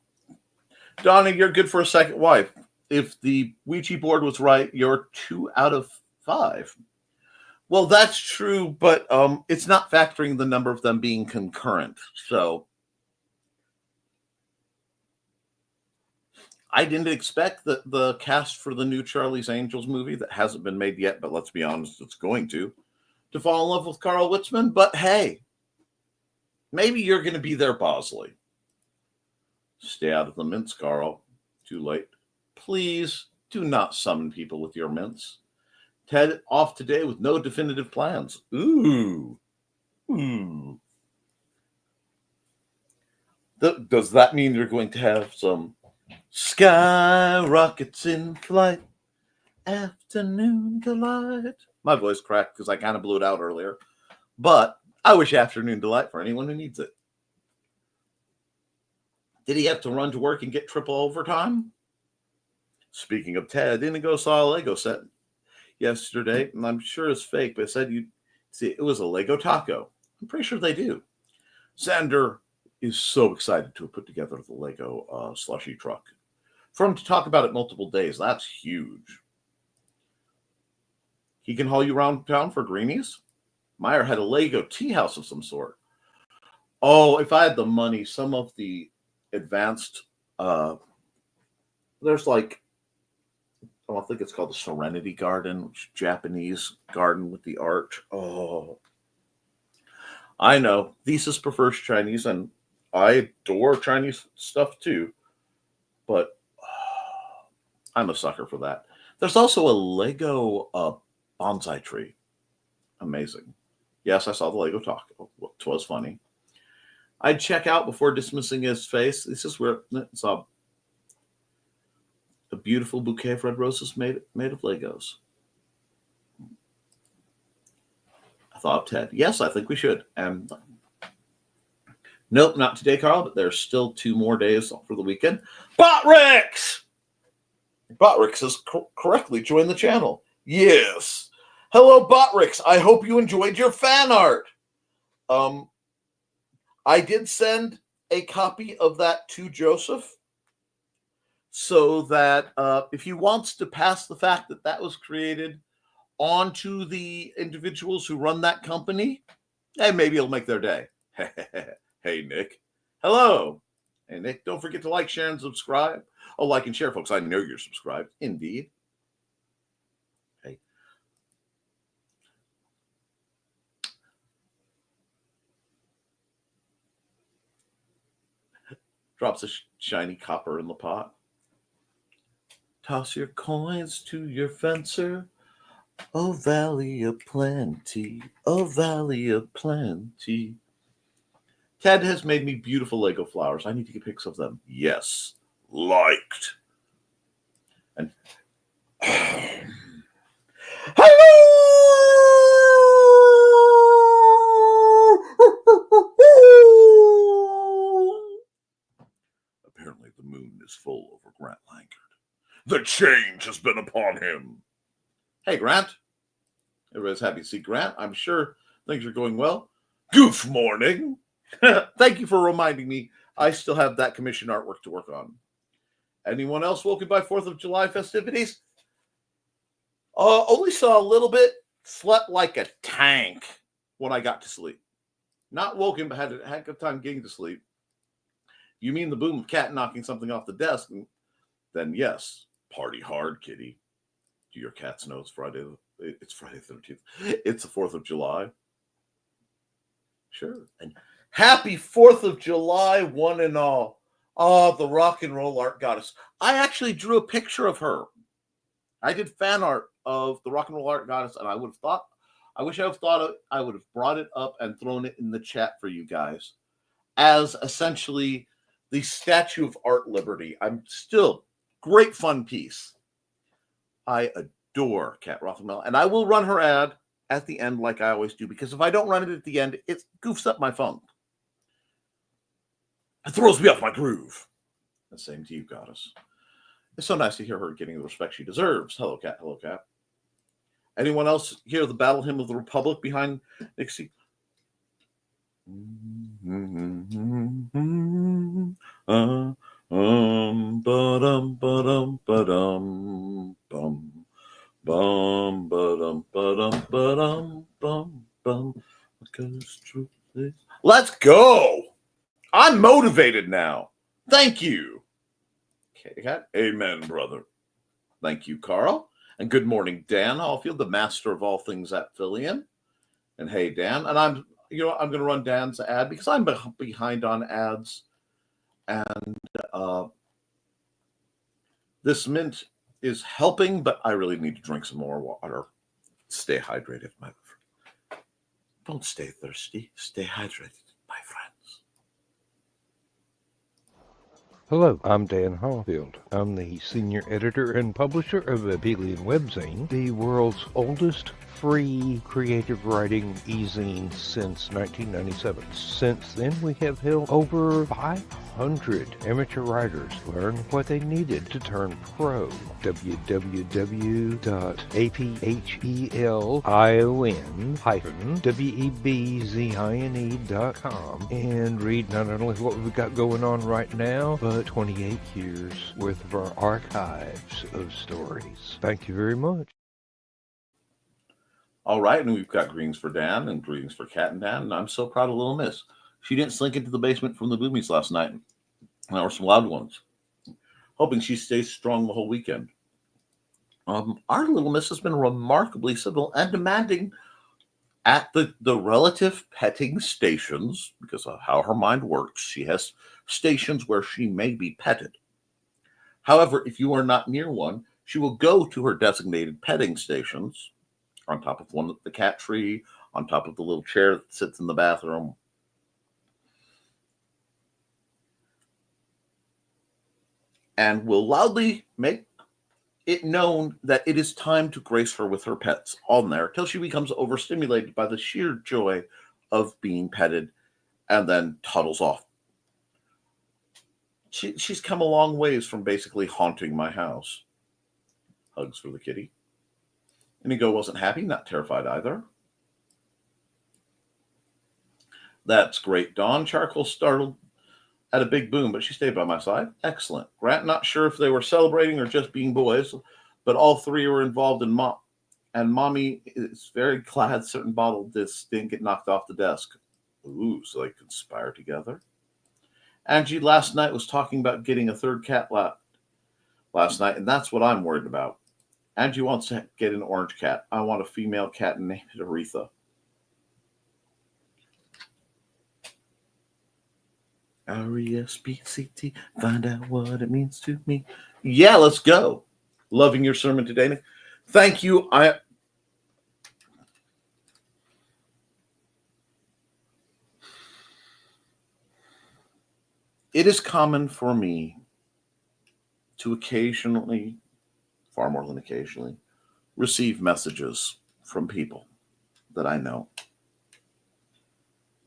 Donna, you're good for a second wife. If the Ouija board was right, you're 2 out of 5. Well, that's true, but it's not factoring the number of them being concurrent. So I didn't expect the cast for the new Charlie's Angels movie that hasn't been made yet, but let's be honest, it's going to fall in love with Carl Witzman. But hey, maybe you're going to be there, Bosley. Stay out of the mints, Carl. Too late. Please do not summon people with your mints. Ted off today with no definitive plans. Ooh. Does that mean you're going to have some sky rockets in flight? Afternoon delight. My voice cracked because I kind of blew it out earlier. But I wish afternoon delight for anyone who needs it. Did he have to run to work and get triple overtime? Speaking of Ted, Indigo saw a Lego set yesterday, and I'm sure it's fake, but it said you'd see it was a Lego taco. I'm pretty sure they do. Xander is so excited to have put together the Lego slushy truck. For him to talk about it multiple days, that's huge. He can haul you around town for greenies. Meyer had a Lego tea house of some sort. Oh, if I had the money, some of the advanced, there's like, I think it's called the Serenity Garden, which is Japanese garden with the art. Oh, I know. Thesis prefers Chinese, and I adore Chinese stuff too. But I'm a sucker for that. There's also a Lego bonsai tree. Amazing. Yes, I saw the Lego taco. It was funny. I'd check out before dismissing his face. This is where it's beautiful bouquet of red roses made of Legos. I thought of Ted. Yes, I think we should. And nope, not today, Carl, but there's still 2 more days for the weekend. Botrix! Botrix has correctly joined the channel. Yes. Hello, Botrix. I hope you enjoyed your fan art. I did send a copy of that to Joseph so that if he wants to pass the fact that that was created onto the individuals who run that company, hey, maybe it'll make their day. Hey, Nick. Hello. Hey, Nick, don't forget to like, share, and subscribe. Oh, like and share, folks. I know you're subscribed. Indeed. Hey. Drops a shiny copper in the pot. Toss your coins to your fencer. Oh, valley of plenty. Oh, valley of plenty. Ted has made me beautiful Lego flowers. I need to get pics of them. Yes. Liked. And hello! Apparently the moon is full over Grant Langford. The change has been upon him. Hey, Grant. Everybody's happy to see Grant. I'm sure things are going well. Goof morning. Thank you for reminding me. I still have that commission artwork to work on. Anyone else woken by 4th of July festivities? Only saw a little bit. Slept like a tank when I got to sleep. Not woken, but had a heck of a time getting to sleep. You mean the boom of cat knocking something off the desk? Then yes, party hard, kitty. Do your cats know it's Friday? It's Friday the 13th. It's the 4th of July. Sure. And happy 4th of July, one and all. Oh, the rock and roll art goddess. I actually drew a picture of her. I did fan art of the rock and roll art goddess, and I would have brought it up and thrown it in the chat for you guys as essentially the Statue of Art Liberty. I'm still great fun piece. I adore Kat Rothenmel, and I will run her ad at the end like I always do, because if I don't run it at the end, it goofs up my phone. It throws me off my groove. The same to you, goddess. It's so nice to hear her getting the respect she deserves. Hello, Kat. Hello, Kat. Anyone else hear the Battle Hymn of the Republic behind Nixie? Ba-dum, ba-dum, ba-dum, bum. Bum, ba-dum, ba-dum, ba-dum, bum, bum. Let's go. I'm motivated now. Thank you. Okay, amen, brother. Thank you, Carl. And good morning, Dan Hallfield, the master of all things at Fillion. And hey, Dan. And I'm going to run Dan's ad because I'm behind on ads. And this mint is helping, but I really need to drink some more water. Stay hydrated, my friend. Don't stay thirsty. Stay hydrated, my friends. Hello, I'm Dan Hallfield. I'm the senior editor and publisher of Abelian Webzine, the world's oldest free creative writing e-zine since 1997. Since then, we have helped over 500 amateur writers learn what they needed to turn pro. www.aphellion-webzine.com and read not only what we've got going on right now, but 28 years worth of our archives of stories. Thank you very much. All right, and we've got greetings for Dan and greetings for Kat and Dan, and I'm so proud of little Miss. She didn't slink into the basement from the boomies last night. There were some loud ones. Hoping she stays strong the whole weekend. Our little Miss has been remarkably civil and demanding at the relative petting stations, because of how her mind works. She has stations where she may be petted. However, if you are not near one, she will go to her designated petting stations, on top of one of the cat tree, on top of the little chair that sits in the bathroom. And will loudly make it known that it is time to grace her with her pets on there till she becomes overstimulated by the sheer joy of being petted and then toddles off. She's come a long ways from basically haunting my house. Hugs for the kitty. Inigo wasn't happy, not terrified either. That's great, Dawn. Charcoal startled at a big boom, but she stayed by my side. Excellent. Grant, not sure if they were celebrating or just being boys, but all three were involved in and Mommy is very glad certain bottle discs didn't get knocked off the desk. Ooh, so they conspire together. Angie last night was talking about getting a third cat last night, and that's what I'm worried about. Angie wants to get an orange cat. I want a female cat and name it Aretha. R-E-S-P-C-T, find out what it means to me. Yeah, let's go. Loving your sermon today, Nick. Thank you. It is common for me to occasionally, far more than occasionally, receive messages from people that I know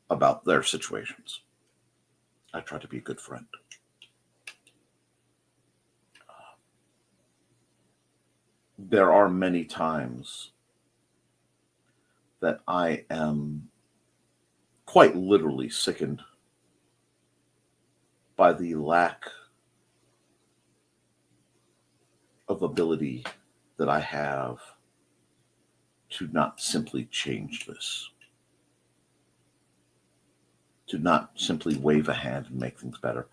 about their situations. I try to be a good friend. There are many times that I am quite literally sickened by the lack of ability that I have to not simply change this, to not simply wave a hand and make things better.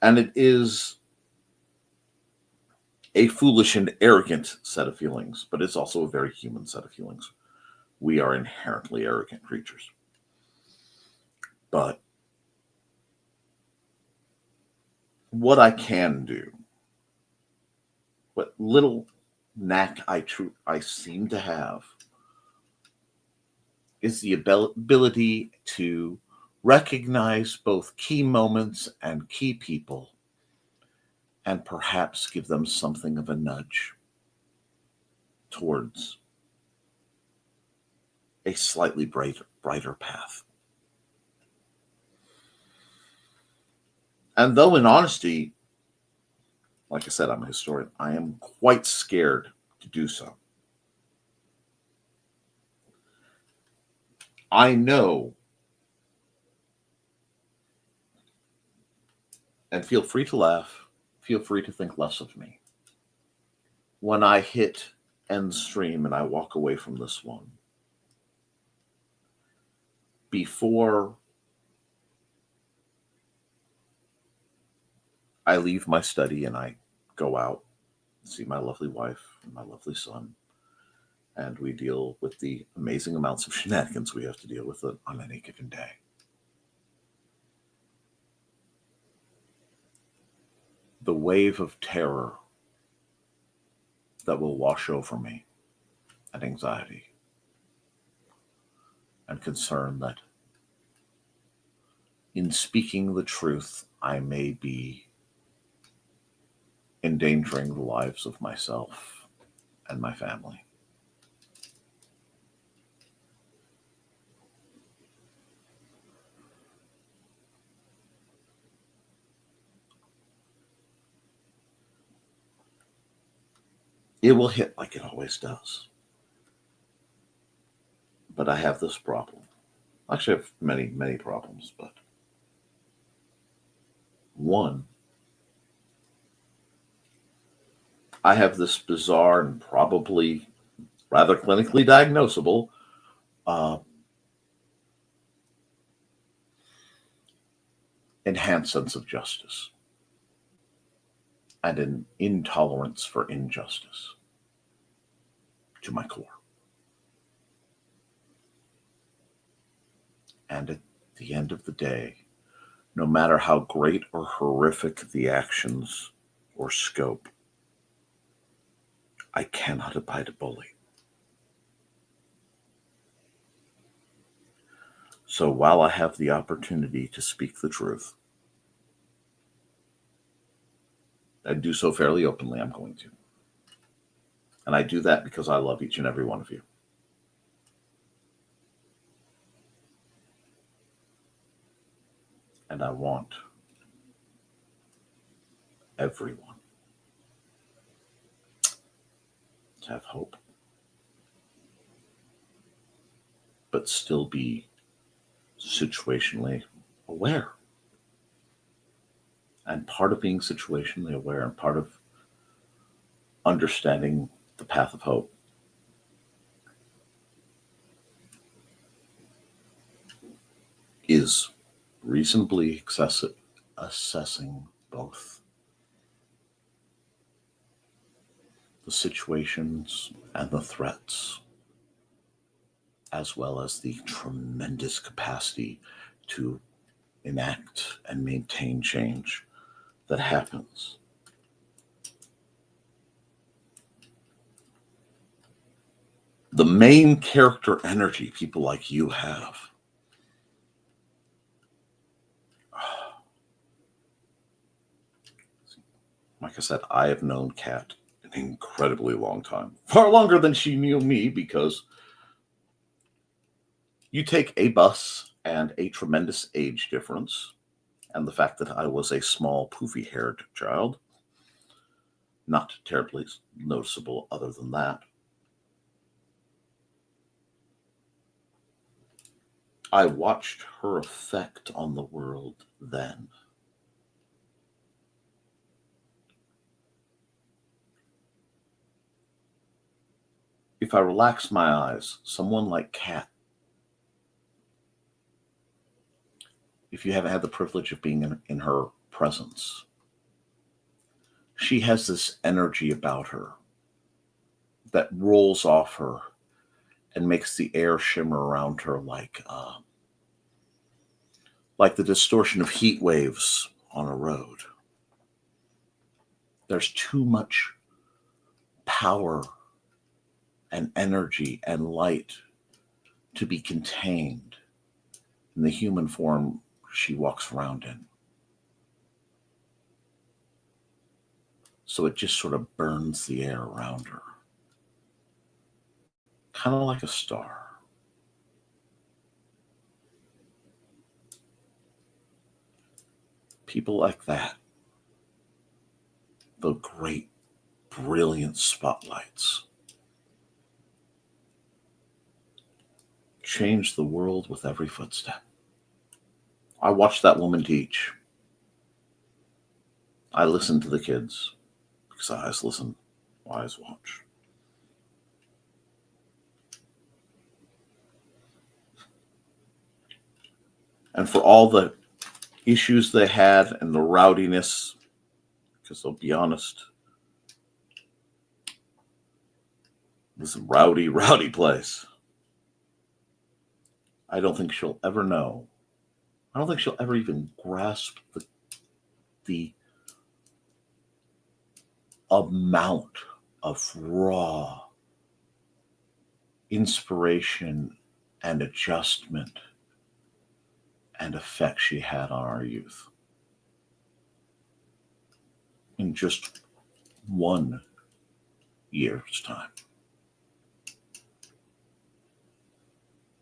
And it is a foolish and arrogant set of feelings, but it's also a very human set of feelings. We are inherently arrogant creatures. But what I can do, what little knack I seem to have, is the ability to recognize both key moments and key people and perhaps give them something of a nudge towards a slightly brighter path. And though in honesty, like I said, I'm a historian, I am quite scared to do so. I know, and feel free to laugh, feel free to think less of me, when I hit end stream and I walk away from this one, before I leave my study and I go out, see my lovely wife and my lovely son, and we deal with the amazing amounts of shenanigans we have to deal with on any given day. The wave of terror that will wash over me, and anxiety, and concern that in speaking the truth, I may be endangering the lives of myself and my family. It will hit like it always does. But I have this problem. Actually, I have many, many problems, but one, I have this bizarre and probably rather clinically diagnosable enhanced sense of justice and an intolerance for injustice to my core. And at the end of the day, no matter how great or horrific the actions or scope, I cannot abide a bully. So while I have the opportunity to speak the truth, I do so fairly openly, I'm going to. And I do that because I love each and every one of you. And I want everyone to have hope, but still be situationally aware. And part of being situationally aware and part of understanding the path of hope is reasonably assessing both the situations and the threats, as well as the tremendous capacity to enact and maintain change that happens. The main character energy people like you have, like I said, I have known Kat an incredibly long time, far longer than she knew me, because you take a bus and a tremendous age difference, and the fact that I was a small, poofy-haired child, not terribly noticeable other than that. I watched her effect on the world then. If I relax my eyes, someone like Kat, if you haven't had the privilege of being in her presence, she has this energy about her that rolls off her and makes the air shimmer around her like the distortion of heat waves on a road. There's too much power and energy and light to be contained in the human form she walks around in. So it just sort of burns the air around her, kind of like a star. People like that, the great, brilliant spotlights, change the world with every footstep. I watched that woman teach. I listened to the kids, because eyes listen, eyes watch. And for all the issues they had and the rowdiness, because I'll be honest, this is a rowdy, rowdy place. I don't think she'll ever know. I don't think she'll ever even grasp the amount of raw inspiration and adjustment and effect she had on our youth in just 1 year's time.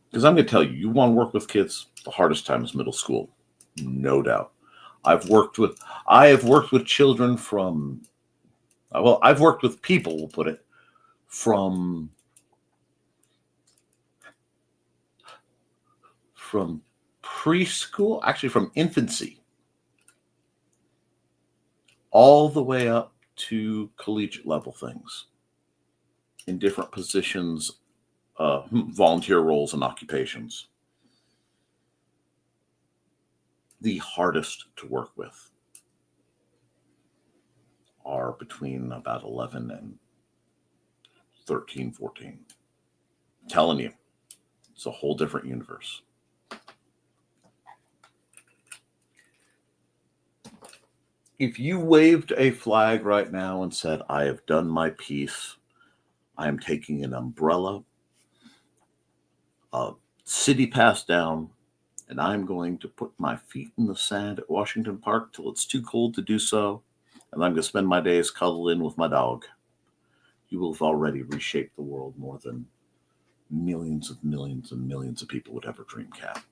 Because I'm going to tell you, you want to work with kids, the hardest time is middle school, no doubt. I have worked with children from, well, I've worked with people, we'll put it, from preschool, actually from infancy, all the way up to collegiate level things in different positions, volunteer roles and occupations. The hardest to work with are between about 11 and 13, 14. I'm telling you, it's a whole different universe. If you waved a flag right now and said, I have done my piece, I am taking an umbrella, a city pass down, and I'm going to put my feet in the sand at Washington Park till it's too cold to do so, and I'm going to spend my days cuddled in with my dog, you will have already reshaped the world more than millions and millions of people would ever dream, Kat.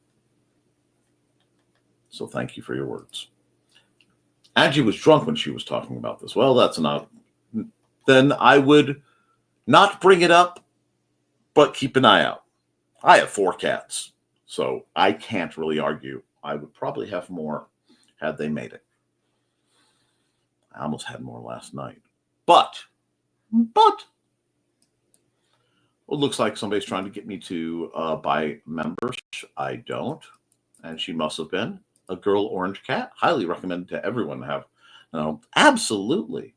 So thank you for your words. Angie was drunk when she was talking about this. Well, that's not. Then I would not bring it up, but keep an eye out. I have 4 cats, so I can't really argue. I would probably have more had they made it. I almost had more last night. But, it looks like somebody's trying to get me to buy members. I don't. And she must have been a girl orange cat. Highly recommended to everyone to have. No, absolutely.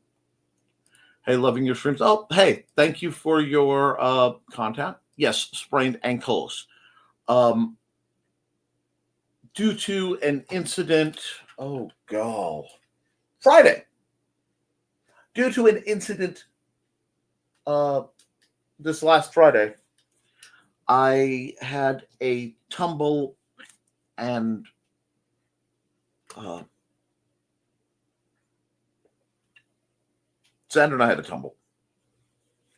Hey, loving your streams. Oh, hey, thank you for your contact. Yes, sprained ankles. Due to an incident, Friday. Due to an incident this last Friday, I had a tumble and Xander and I had a tumble.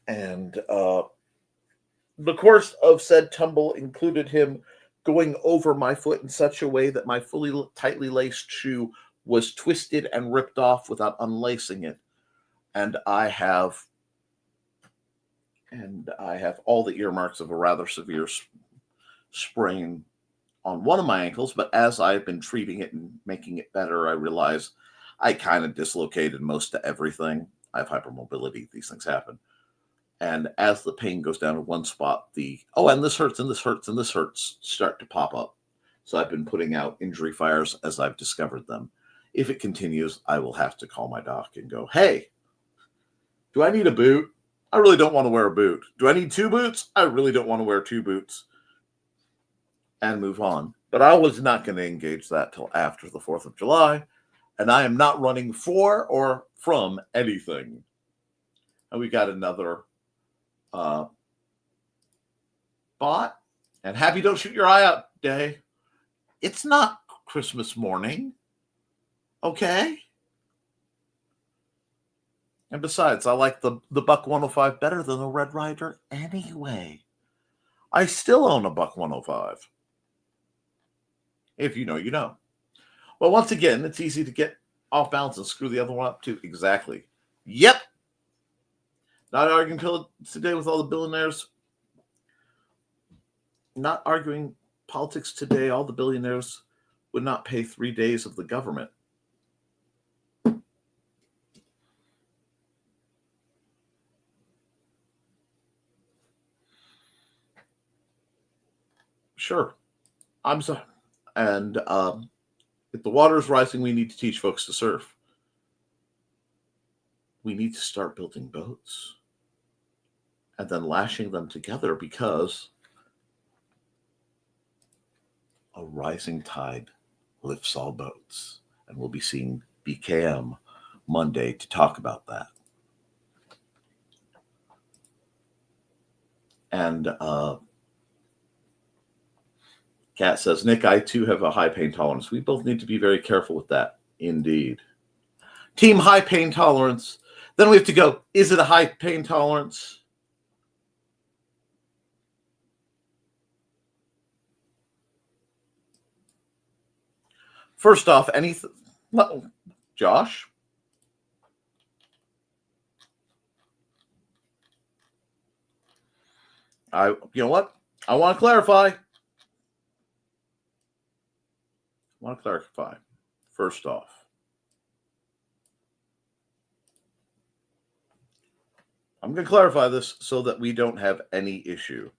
And the course of said tumble included him going over my foot in such a way that my fully tightly laced shoe was twisted and ripped off without unlacing it. And I have all the earmarks of a rather severe sprain on one of my ankles. But as I've been treating it and making it better, I realize I kind of dislocated most of everything. I have hypermobility. These things happen. And as the pain goes down to one spot, and this hurts, and this hurts, and this hurts start to pop up. So I've been putting out injury fires as I've discovered them. If it continues, I will have to call my doc and go, hey, do I need a boot? I really don't want to wear a boot. Do I need 2 boots? I really don't want to wear 2 boots. And move on. But I was not going to engage that till after the 4th of July. And I am not running for or from anything. And we got another bot. And happy Don't Shoot Your Eye Out Day. It's not Christmas morning. Okay? And besides, I like the Buck 105 better than the Red Ryder anyway. I still own a Buck 105. If you know, you know. Well, once again, it's easy to get off balance and screw the other one up too. Exactly. Yep. Not arguing today with all the billionaires. Not arguing politics today. All the billionaires would not pay 3 days of the government. Sure. I'm sorry. And if the water is rising, we need to teach folks to surf. We need to start building boats and then lashing them together, because a rising tide lifts all boats. And we'll be seeing BKM Monday to talk about that. And Kat says, Nick, I too have a high pain tolerance. We both need to be very careful with that. Indeed. Team high pain tolerance. Then we have to go, is it a high pain tolerance? First off, Josh? You know what? I want to clarify. First off, I'm going to clarify this so that we don't have any issue,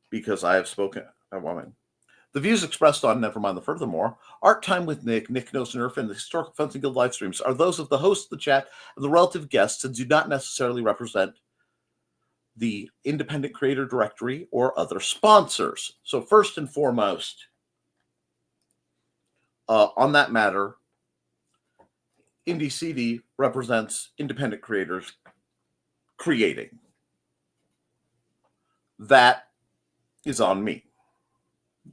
because I have spoken. The views expressed on Nevermind the Furthermore, Art Time with Nick Knows Nerf, and the Historical Fencing Guild live streams are those of the host of the chat and the relative guests, and do not necessarily represent the Independent Creator Directory or other sponsors. So first and foremost, on that matter, Indie CD represents independent creators creating. That is on me.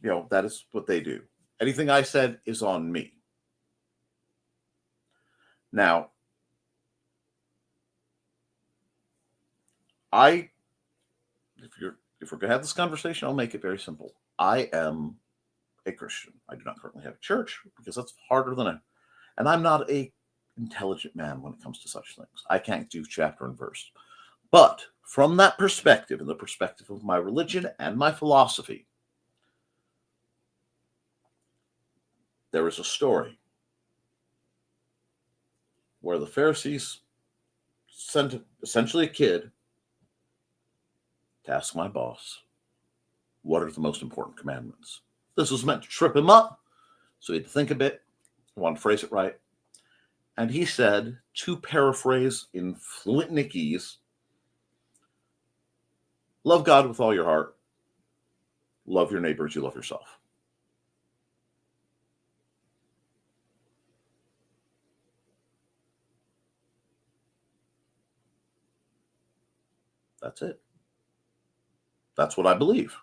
You know, that is what they do. Anything I said is on me. Now, if we're gonna have this conversation, I'll make it very simple. I am a Christian. I do not currently have a church because that's harder than and I'm not a intelligent man when it comes to such things. I can't do chapter and verse. But from that perspective, and the perspective of my religion and my philosophy, there is a story where the Pharisees sent essentially a kid to ask my boss, what are the most important commandments? This was meant to trip him up, so he had to think a bit. I wanted to phrase it right. And he said, to paraphrase in fluent Nickese, love God with all your heart. Love your neighbor as you love yourself. That's it. That's what I believe.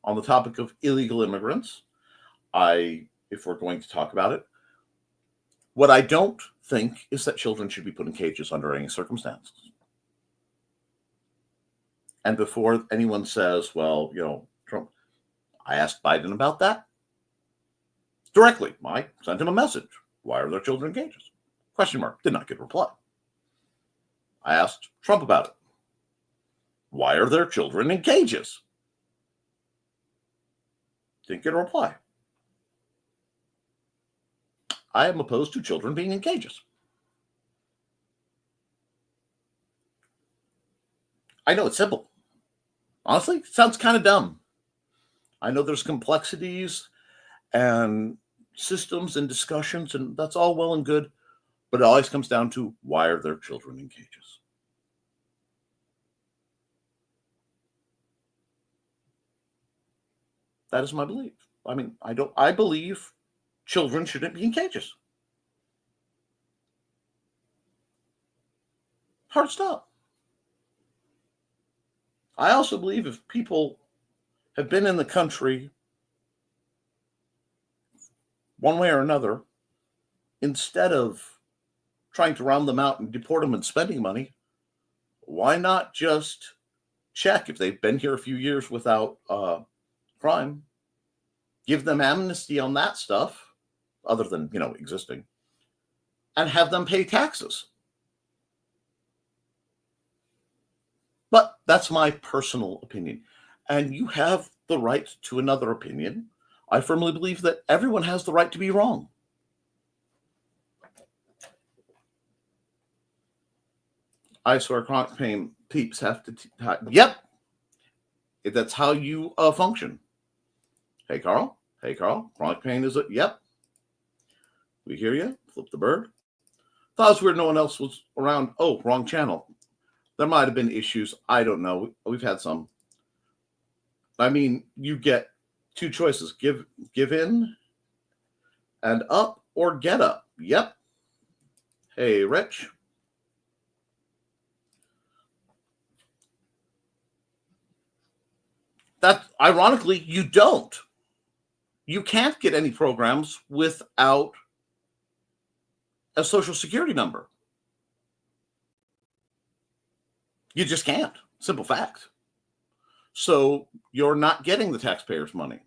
On the topic of illegal immigrants, if we're going to talk about it, what I don't think is that children should be put in cages under any circumstances. And before anyone says, well, Trump, I asked Biden about that directly. I sent him a message. Why are there children in cages? Question mark. Did not get a reply. I asked Trump about it. Why are there children in cages? Didn't get a reply. I am opposed to children being in cages. I know it's simple. Honestly, it sounds kind of dumb. I know there's complexities and systems and discussions, and that's all well and good, but it always comes down to, why are there children in cages? That is my belief. I believe children shouldn't be in cages. Hard stop. I also believe if people have been in the country one way or another, instead of trying to round them out and deport them and spending money, why not just check if they've been here a few years without crime, give them amnesty on that stuff, other than, existing, and have them pay taxes. But that's my personal opinion. And you have the right to another opinion. I firmly believe that everyone has the right to be wrong. I swear chronic pain peeps have to... Yep. That's how you function. Hey, Carl. Chronic pain is it? Yep. We hear you. Flip the bird. Thought it was weird no one else was around. Oh, wrong channel. There might have been issues. I don't know. We've had some. You get two choices. Give in and up, or get up. Yep. Hey, Rich. That, ironically, you don't. You can't get any programs without a social security number. You just can't. Simple fact. So you're not getting the taxpayers' money.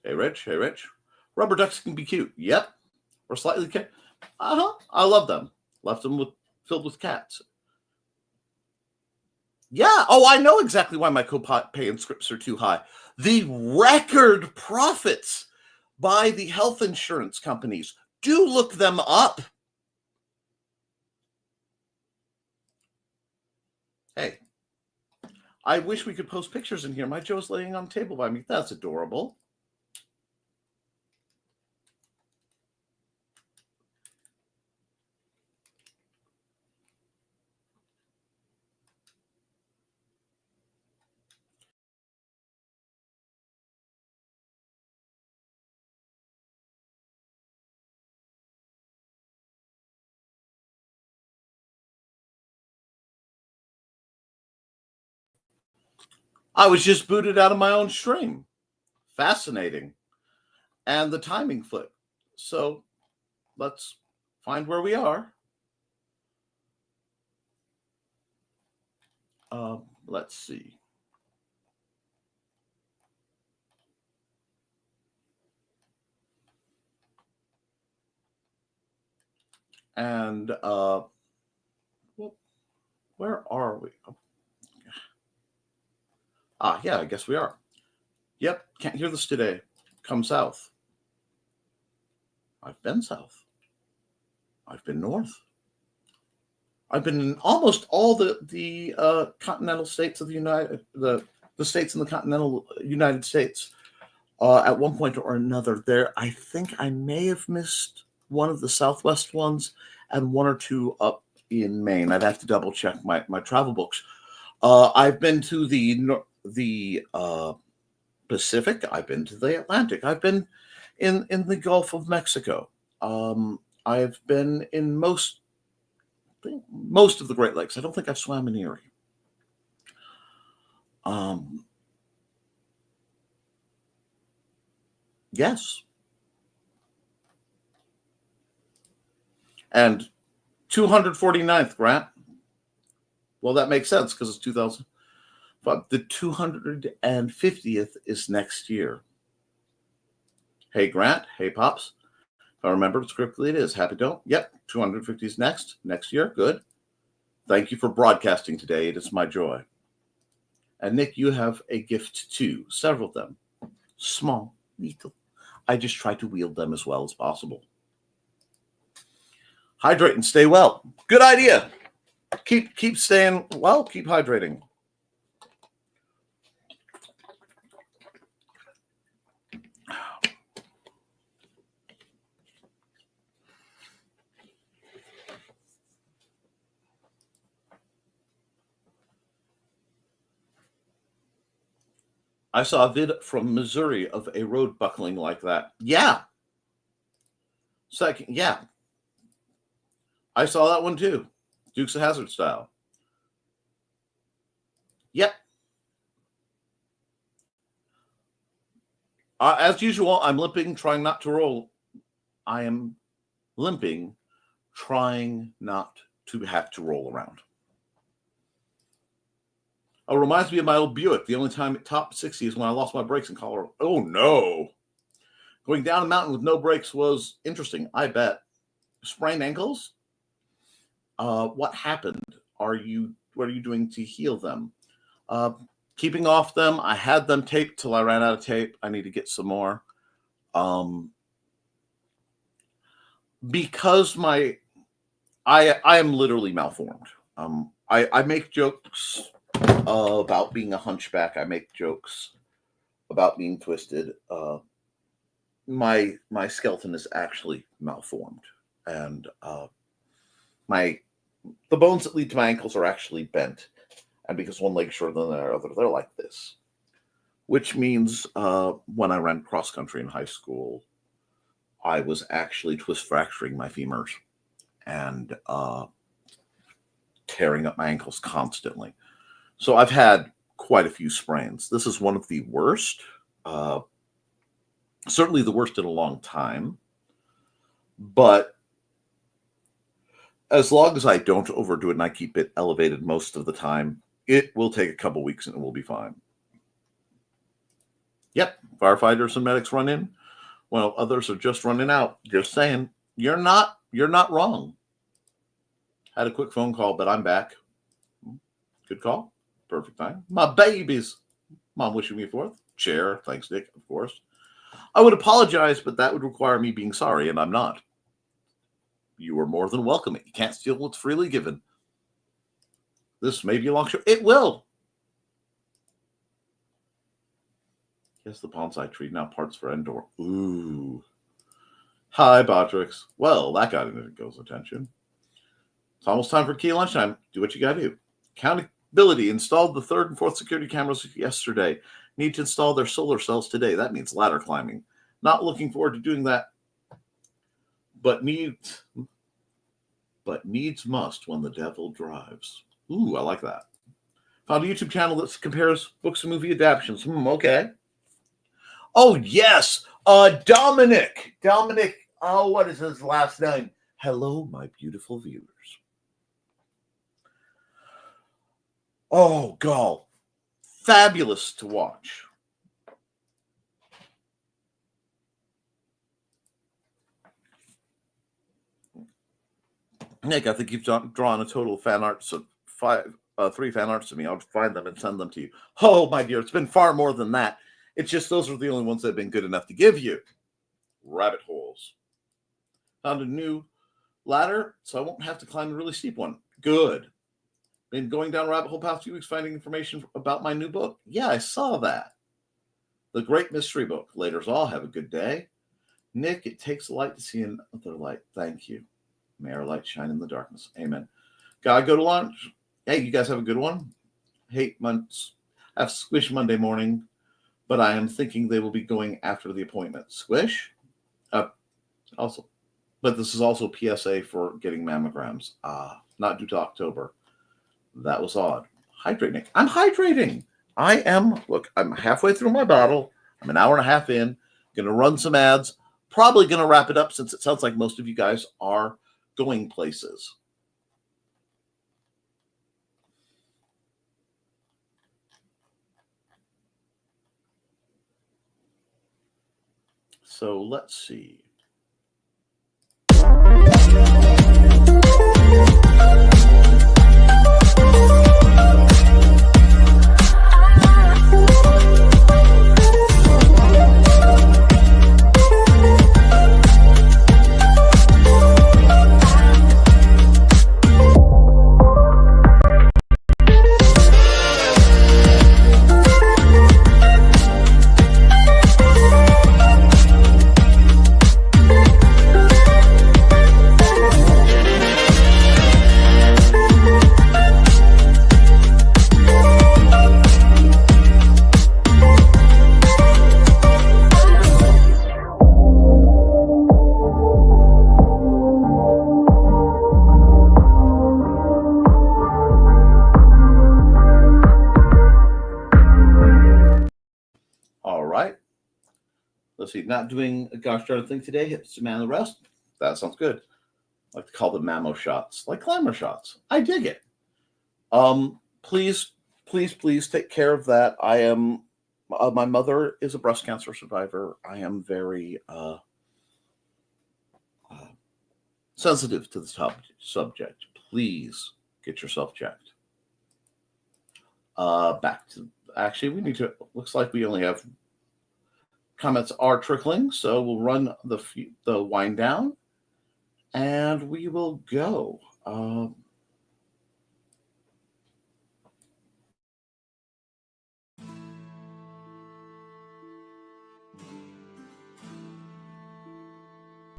Hey, Rich. Rubber ducks can be cute. Yep. Or slightly cute. I love them. Left them filled with cats. Yeah. Oh, I know exactly why my copay and scripts are too high. The record profits by the health insurance companies. Do look them up. Hey, I wish we could post pictures in here. My Joe's laying on the table by me. That's adorable. I was just booted out of my own stream. Fascinating. And the timing flip. So let's find where we are. Let's see. And where are we? Yeah, I guess we are. Yep, can't hear this today. Come south. I've been south. I've been north. I've been in almost all the continental states of the states in the continental United States. At one point or another, I think I may have missed one of the Southwest ones and one or two up in Maine. I'd have to double check my travel books. I've been to the Pacific. I've been to the Atlantic. I've been in the Gulf of Mexico. I've been in most of the Great Lakes. I don't think I've swam in Erie. Yes. And 249th, Grant. Well, that makes sense because it's 2000. But the 250th is next year. Hey, Grant. Hey, Pops. If I remember it correctly, it is. Happy don't? Yep. 250 is next year. Good. Thank you for broadcasting today. It is my joy. And Nick, you have a gift too. Several of them. Small, little. I just try to wield them as well as possible. Hydrate and stay well. Good idea. Keep staying well. Keep hydrating. I saw a vid from Missouri of a road buckling like that. Yeah. Second, yeah. I saw that one too. Dukes of Hazzard style. Yep. As usual, I'm limping, trying not to roll. I am limping, trying not to have to roll around. Oh, reminds me of my old Buick. The only time it topped 60 is when I lost my brakes in Colorado. Oh, no. Going down a mountain with no brakes was interesting, I bet. Sprained ankles? What happened? What are you doing to heal them? Keeping off them. I had them taped till I ran out of tape. I need to get some more. Because I am literally malformed. I make jokes about being a hunchback. I make jokes about being twisted. My skeleton is actually malformed, and the bones that lead to my ankles are actually bent. And because one leg's shorter than the other, they're like this. Which means when I ran cross country in high school, I was actually twist fracturing my femurs and tearing up my ankles constantly. So I've had quite a few sprains. This is one of the worst, certainly the worst in a long time. But as long as I don't overdo it and I keep it elevated most of the time, it will take a couple weeks and it will be fine. Yep, firefighters and medics run in while others are just running out. Just saying, you're not wrong. Had a quick phone call, but I'm back. Good call. Perfect time. My babies. Mom wishing me forth. Chair. Thanks, Nick, of course. I would apologize, but that would require me being sorry, and I'm not. You are more than welcome. You can't steal what's freely given. This may be a long show. It will. Yes, the bonsai tree now parts for Endor. Ooh. Hi, Botrix. Well, that got Indigo's attention. It's almost time for key lunchtime. Do what you gotta do. Accountability installed the third and fourth security cameras yesterday. Need to install their solar cells today. That means ladder climbing. Not looking forward to doing that. But needs must when the devil drives. Ooh, I like that. Found a YouTube channel that compares books and movie adaptations. Okay. Oh, yes. Dominic. Oh, what is his last name? Hello, my beautiful viewers. Oh, God. Fabulous to watch. Nick, I think you've drawn a total of fan arts of three fan arts to me. I'll find them and send them to you. Oh, my dear, it's been far more than that. It's just those are the only ones that have been good enough to give you. Rabbit holes. Found a new ladder, so I won't have to climb a really steep one. Good. Been going down a rabbit hole past 2 weeks, finding information about my new book. Yeah, I saw that. The Great Mystery Book. Later's all. Have a good day. Nick, it takes a light to see another light. Thank you. May our light shine in the darkness. Amen. Gotta go to lunch. Hey, you guys have a good one. Hate months. Have Squish Monday morning, but I am thinking they will be going after the appointment. Squish? Also, but this is also PSA for getting mammograms. Not due to October. That was odd. Hydrate, Nick. I'm hydrating. I'm halfway through my bottle. I'm an hour and a half in. Going to run some ads. Probably going to wrap it up since it sounds like most of you guys are going places. So let's see. Let's see, not doing a gosh darn thing today. Hits man the rest. That sounds good. I like to call them mammo shots, like glamour shots. I dig it. Please take care of that. I am. My mother is a breast cancer survivor. I am very sensitive to the subject. Please get yourself checked. Back to actually, we need to. Looks like we only have. Comments are trickling, so we'll run the wind down, and we will go.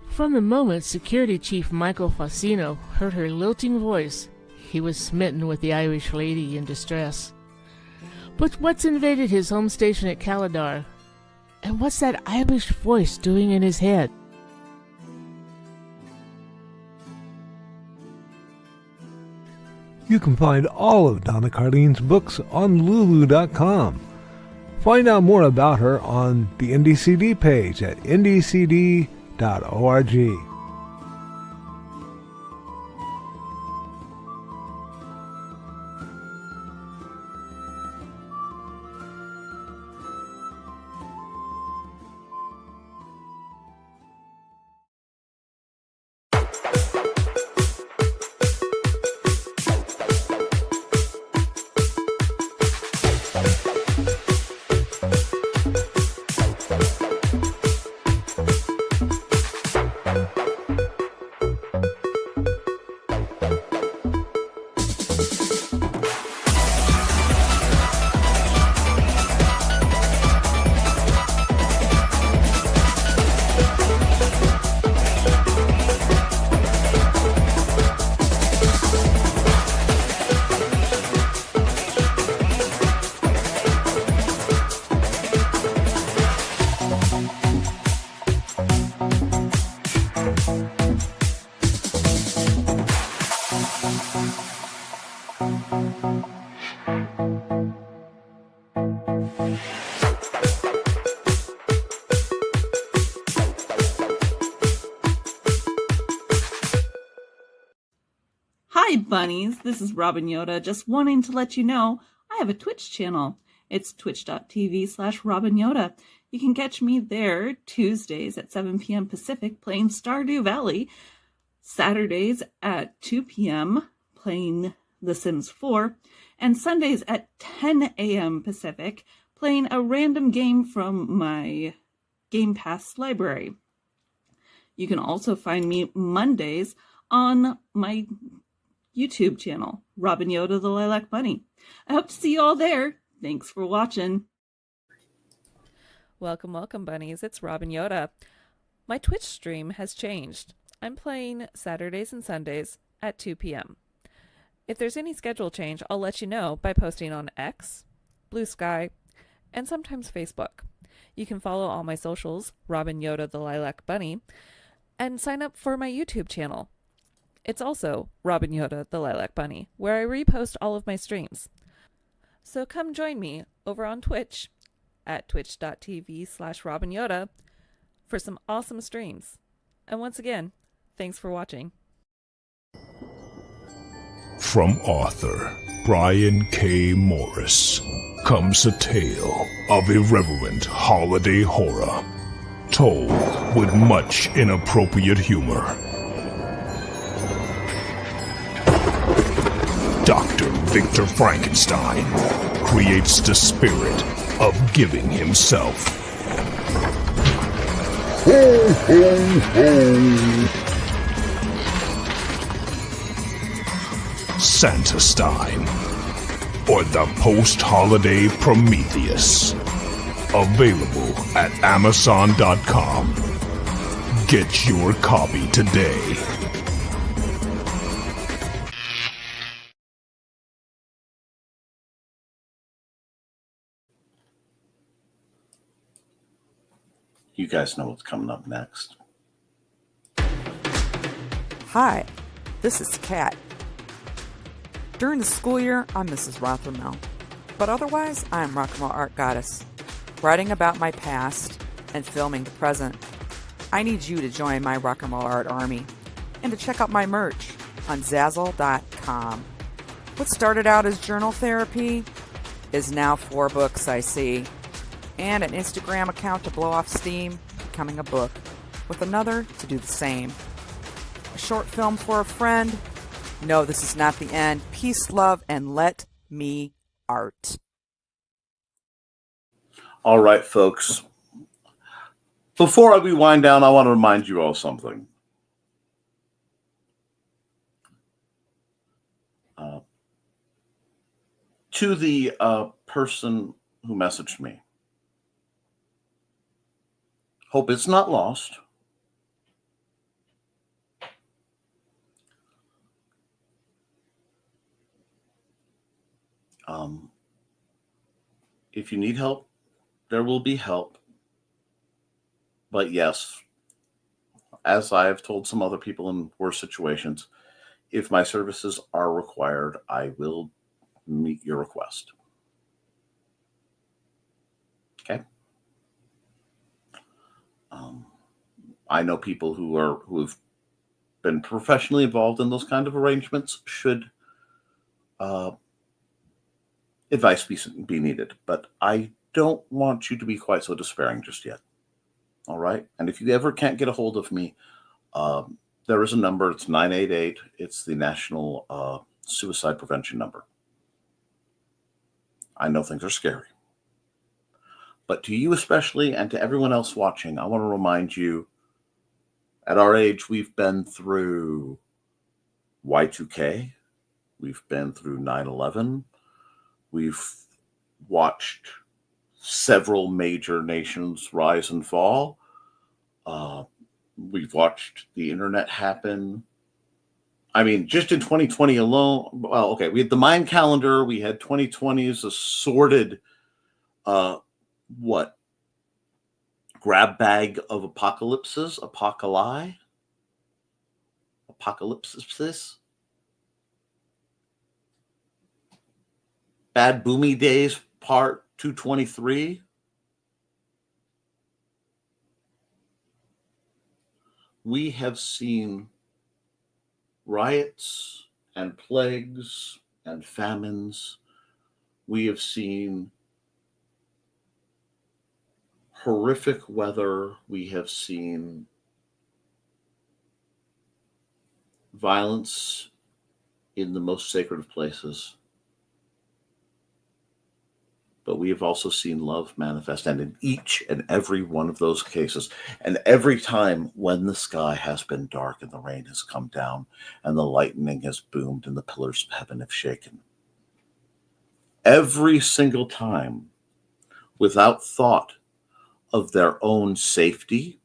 From the moment Security Chief Michael Fassino heard her lilting voice, he was smitten with the Irish lady in distress. But what's invaded his home station at Caladar? And what's that Irish voice doing in his head? You can find all of Donna Carlene's books on Lulu.com. Find out more about her on the NDCD page at ndcd.org. bunnies, this is Robin Yoda, just wanting to let you know I have a Twitch channel. It's twitch.tv/Robin Yoda. You can catch me there Tuesdays at 7 p.m. Pacific playing Stardew Valley, Saturdays at 2 p.m. playing The Sims 4, and Sundays at 10 a.m. Pacific playing a random game from my Game Pass library. You can also find me Mondays on my YouTube channel, Robin Yoda the Lilac Bunny. I hope to see you all there. Thanks for watching. Welcome, welcome, bunnies. It's Robin Yoda. My Twitch stream has changed. I'm playing Saturdays and Sundays at 2 p.m. If there's any schedule change, I'll let you know by posting on X, Blue Sky, and sometimes Facebook. You can follow all my socials, Robin Yoda the Lilac Bunny, and sign up for my YouTube channel. It's also Robin Yoda the Lilac Bunny, where I repost all of my streams. So come join me over on Twitch at twitch.tv/Robin Yoda for some awesome streams. And once again, thanks for watching. From author Brian K. Morris comes a tale of irreverent holiday horror, told with much inappropriate humor. Dr. Victor Frankenstein creates the spirit of giving himself. Ho, ho, ho! Santastein, or the post-holiday Prometheus. Available at Amazon.com. Get your copy today. You guys know what's coming up next. Hi, this is Kat. During the school year, I'm Mrs. Rothermel, but otherwise, I'm Rock and Roll Art Goddess, writing about my past and filming the present. I need you to join my Rock and Roll Art army and to check out my merch on Zazzle.com. What started out as journal therapy is now 4 books, I see, and an Instagram account to blow off steam, becoming a book, with another to do the same. A short film for a friend. No, this is not the end. Peace, love, and let me art. All right, folks. Before we wind down, I want to remind you all something. To the person who messaged me, hope it's not lost. If you need help, there will be help. But yes, as I have told some other people in worse situations, if my services are required, I will meet your request. Okay. I know people who've been professionally involved in those kind of arrangements should advice be needed, but I don't want you to be quite so despairing just yet. All right. And if you ever can't get a hold of me, there is a number. It's 988. It's the National Suicide Prevention number. I know things are scary, but to you especially, and to everyone else watching, I want to remind you, at our age, we've been through Y2K. We've been through 9/11. We've watched several major nations rise and fall. We've watched the internet happen. I mean, just in 2020 alone, well, okay, we had the Mayan calendar. We had 2020's assorted, grab bag of apocalypses. Bad Boomy Days, Part 223. We have seen riots, and plagues and famines. We have seen horrific weather. We have seen violence in the most sacred of places. But we have also seen love manifest, and in each and every one of those cases, and every time when the sky has been dark and the rain has come down and the lightning has boomed and the pillars of heaven have shaken, every single time, without thought of their own safety,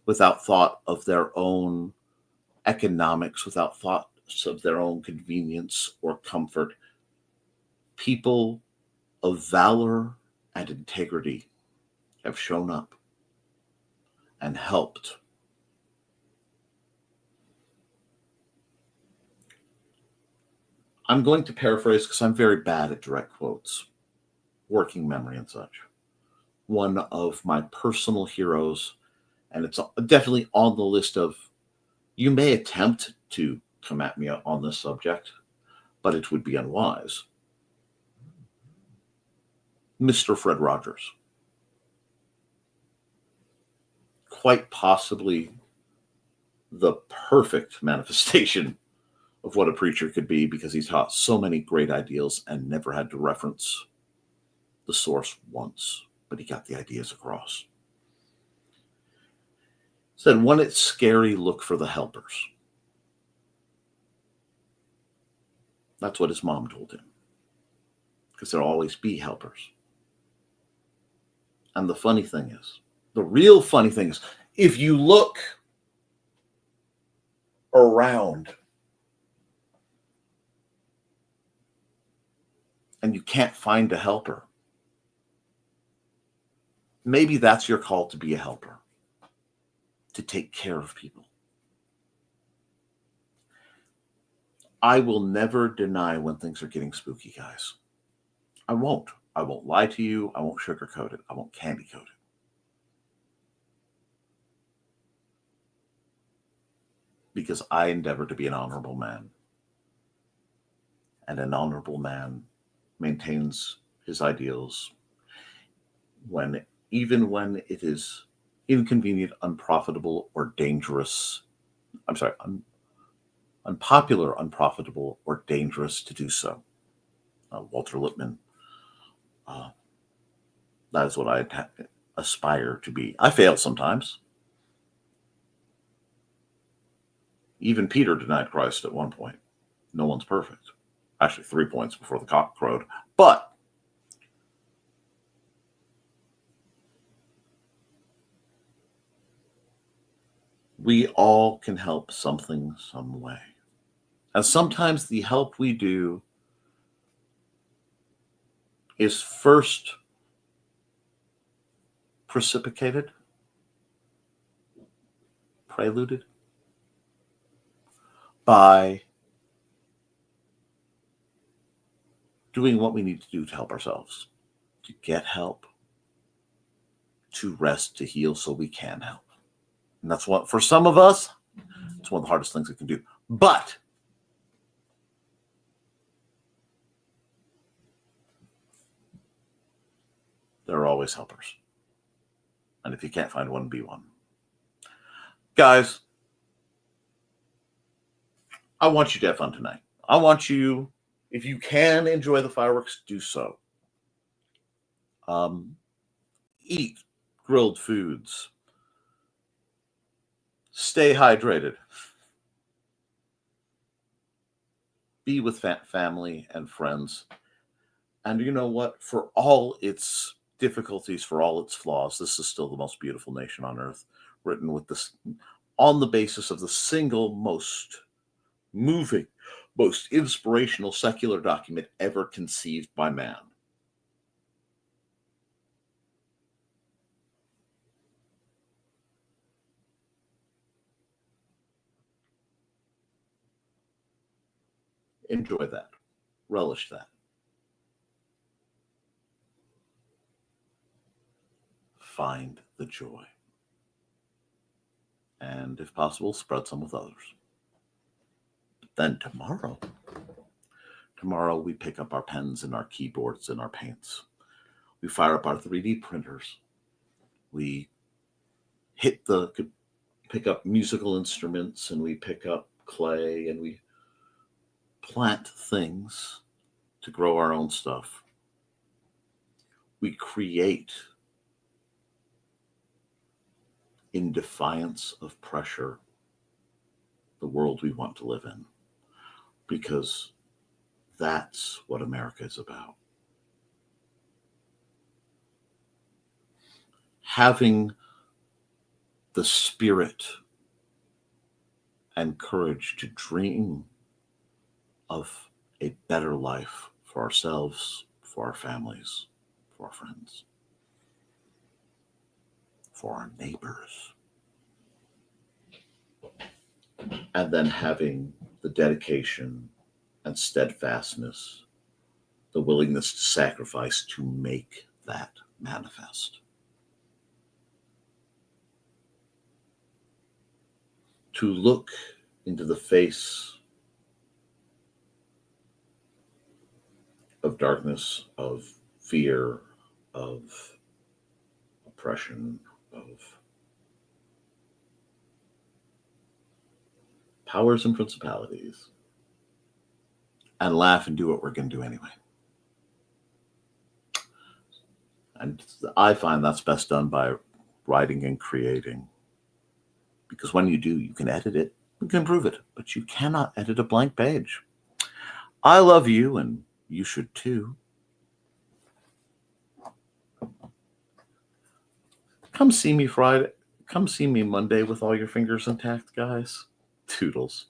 without thought of their own economics, without thoughts of their own convenience or comfort, people of valor and integrity have shown up and helped. I'm going to paraphrase because I'm very bad at direct quotes, working memory and such. One of my personal heroes, and it's definitely on the list of, you may attempt to come at me on this subject, but it would be unwise. Mr. Fred Rogers. Quite possibly the perfect manifestation of what a preacher could be, because he taught so many great ideals and never had to reference the source once, but he got the ideas across. Said, when it's scary, look for the helpers. That's what his mom told him, because there'll always be helpers. And the funny thing is, the real funny thing is, if you look around and you can't find a helper, maybe that's your call to be a helper, to take care of people. I will never deny when things are getting spooky, guys. I won't. I won't lie to you. I won't sugarcoat it. I won't candy coat it. Because I endeavor to be an honorable man. And an honorable man maintains his ideals even when it is inconvenient, unprofitable, or dangerous. I'm sorry, unpopular, unprofitable, or dangerous to do so. Walter Lippmann. That is what I aspire to be. I fail sometimes. Even Peter denied Christ at one point. No one's perfect. Actually, 3 points before the cock crowed. But we all can help something, some way. And sometimes the help we do is first precipitated, preluded by doing what we need to do to help ourselves, to get help, to rest, to heal, so we can help. And that's what, for some of us, it's one of the hardest things we can do. But there are always helpers. And if you can't find one, be one. Guys, I want you to have fun tonight. I want you, if you can enjoy the fireworks, do so. Eat grilled foods. Stay hydrated. Be with family and friends. And you know what? For all its difficulties, for all its flaws, this is still the most beautiful nation on earth, written with this on the basis of the single most moving, most inspirational secular document ever conceived by man. Enjoy that. Relish that. Find the joy. And if possible, spread some with others. Then tomorrow we pick up our pens and our keyboards and our paints. We fire up our 3D printers. We pick up musical instruments, and we pick up clay, and we plant things to grow our own stuff. We create in defiance of pressure the world we want to live in, because that's what America is about. Having the spirit and courage to dream of a better life for ourselves, for our families, for our friends, for our neighbors. And then having the dedication and steadfastness, the willingness to sacrifice to make that manifest. To look into the face of darkness, of fear, of oppression, of powers and principalities, and laugh and do what we're going to do anyway. And I find that's best done by writing and creating. Because when you do, you can edit it, you can improve it, but you cannot edit a blank page. I love you, and you should too. Come see me Friday. Come see me Monday with all your fingers intact, guys. Toodles.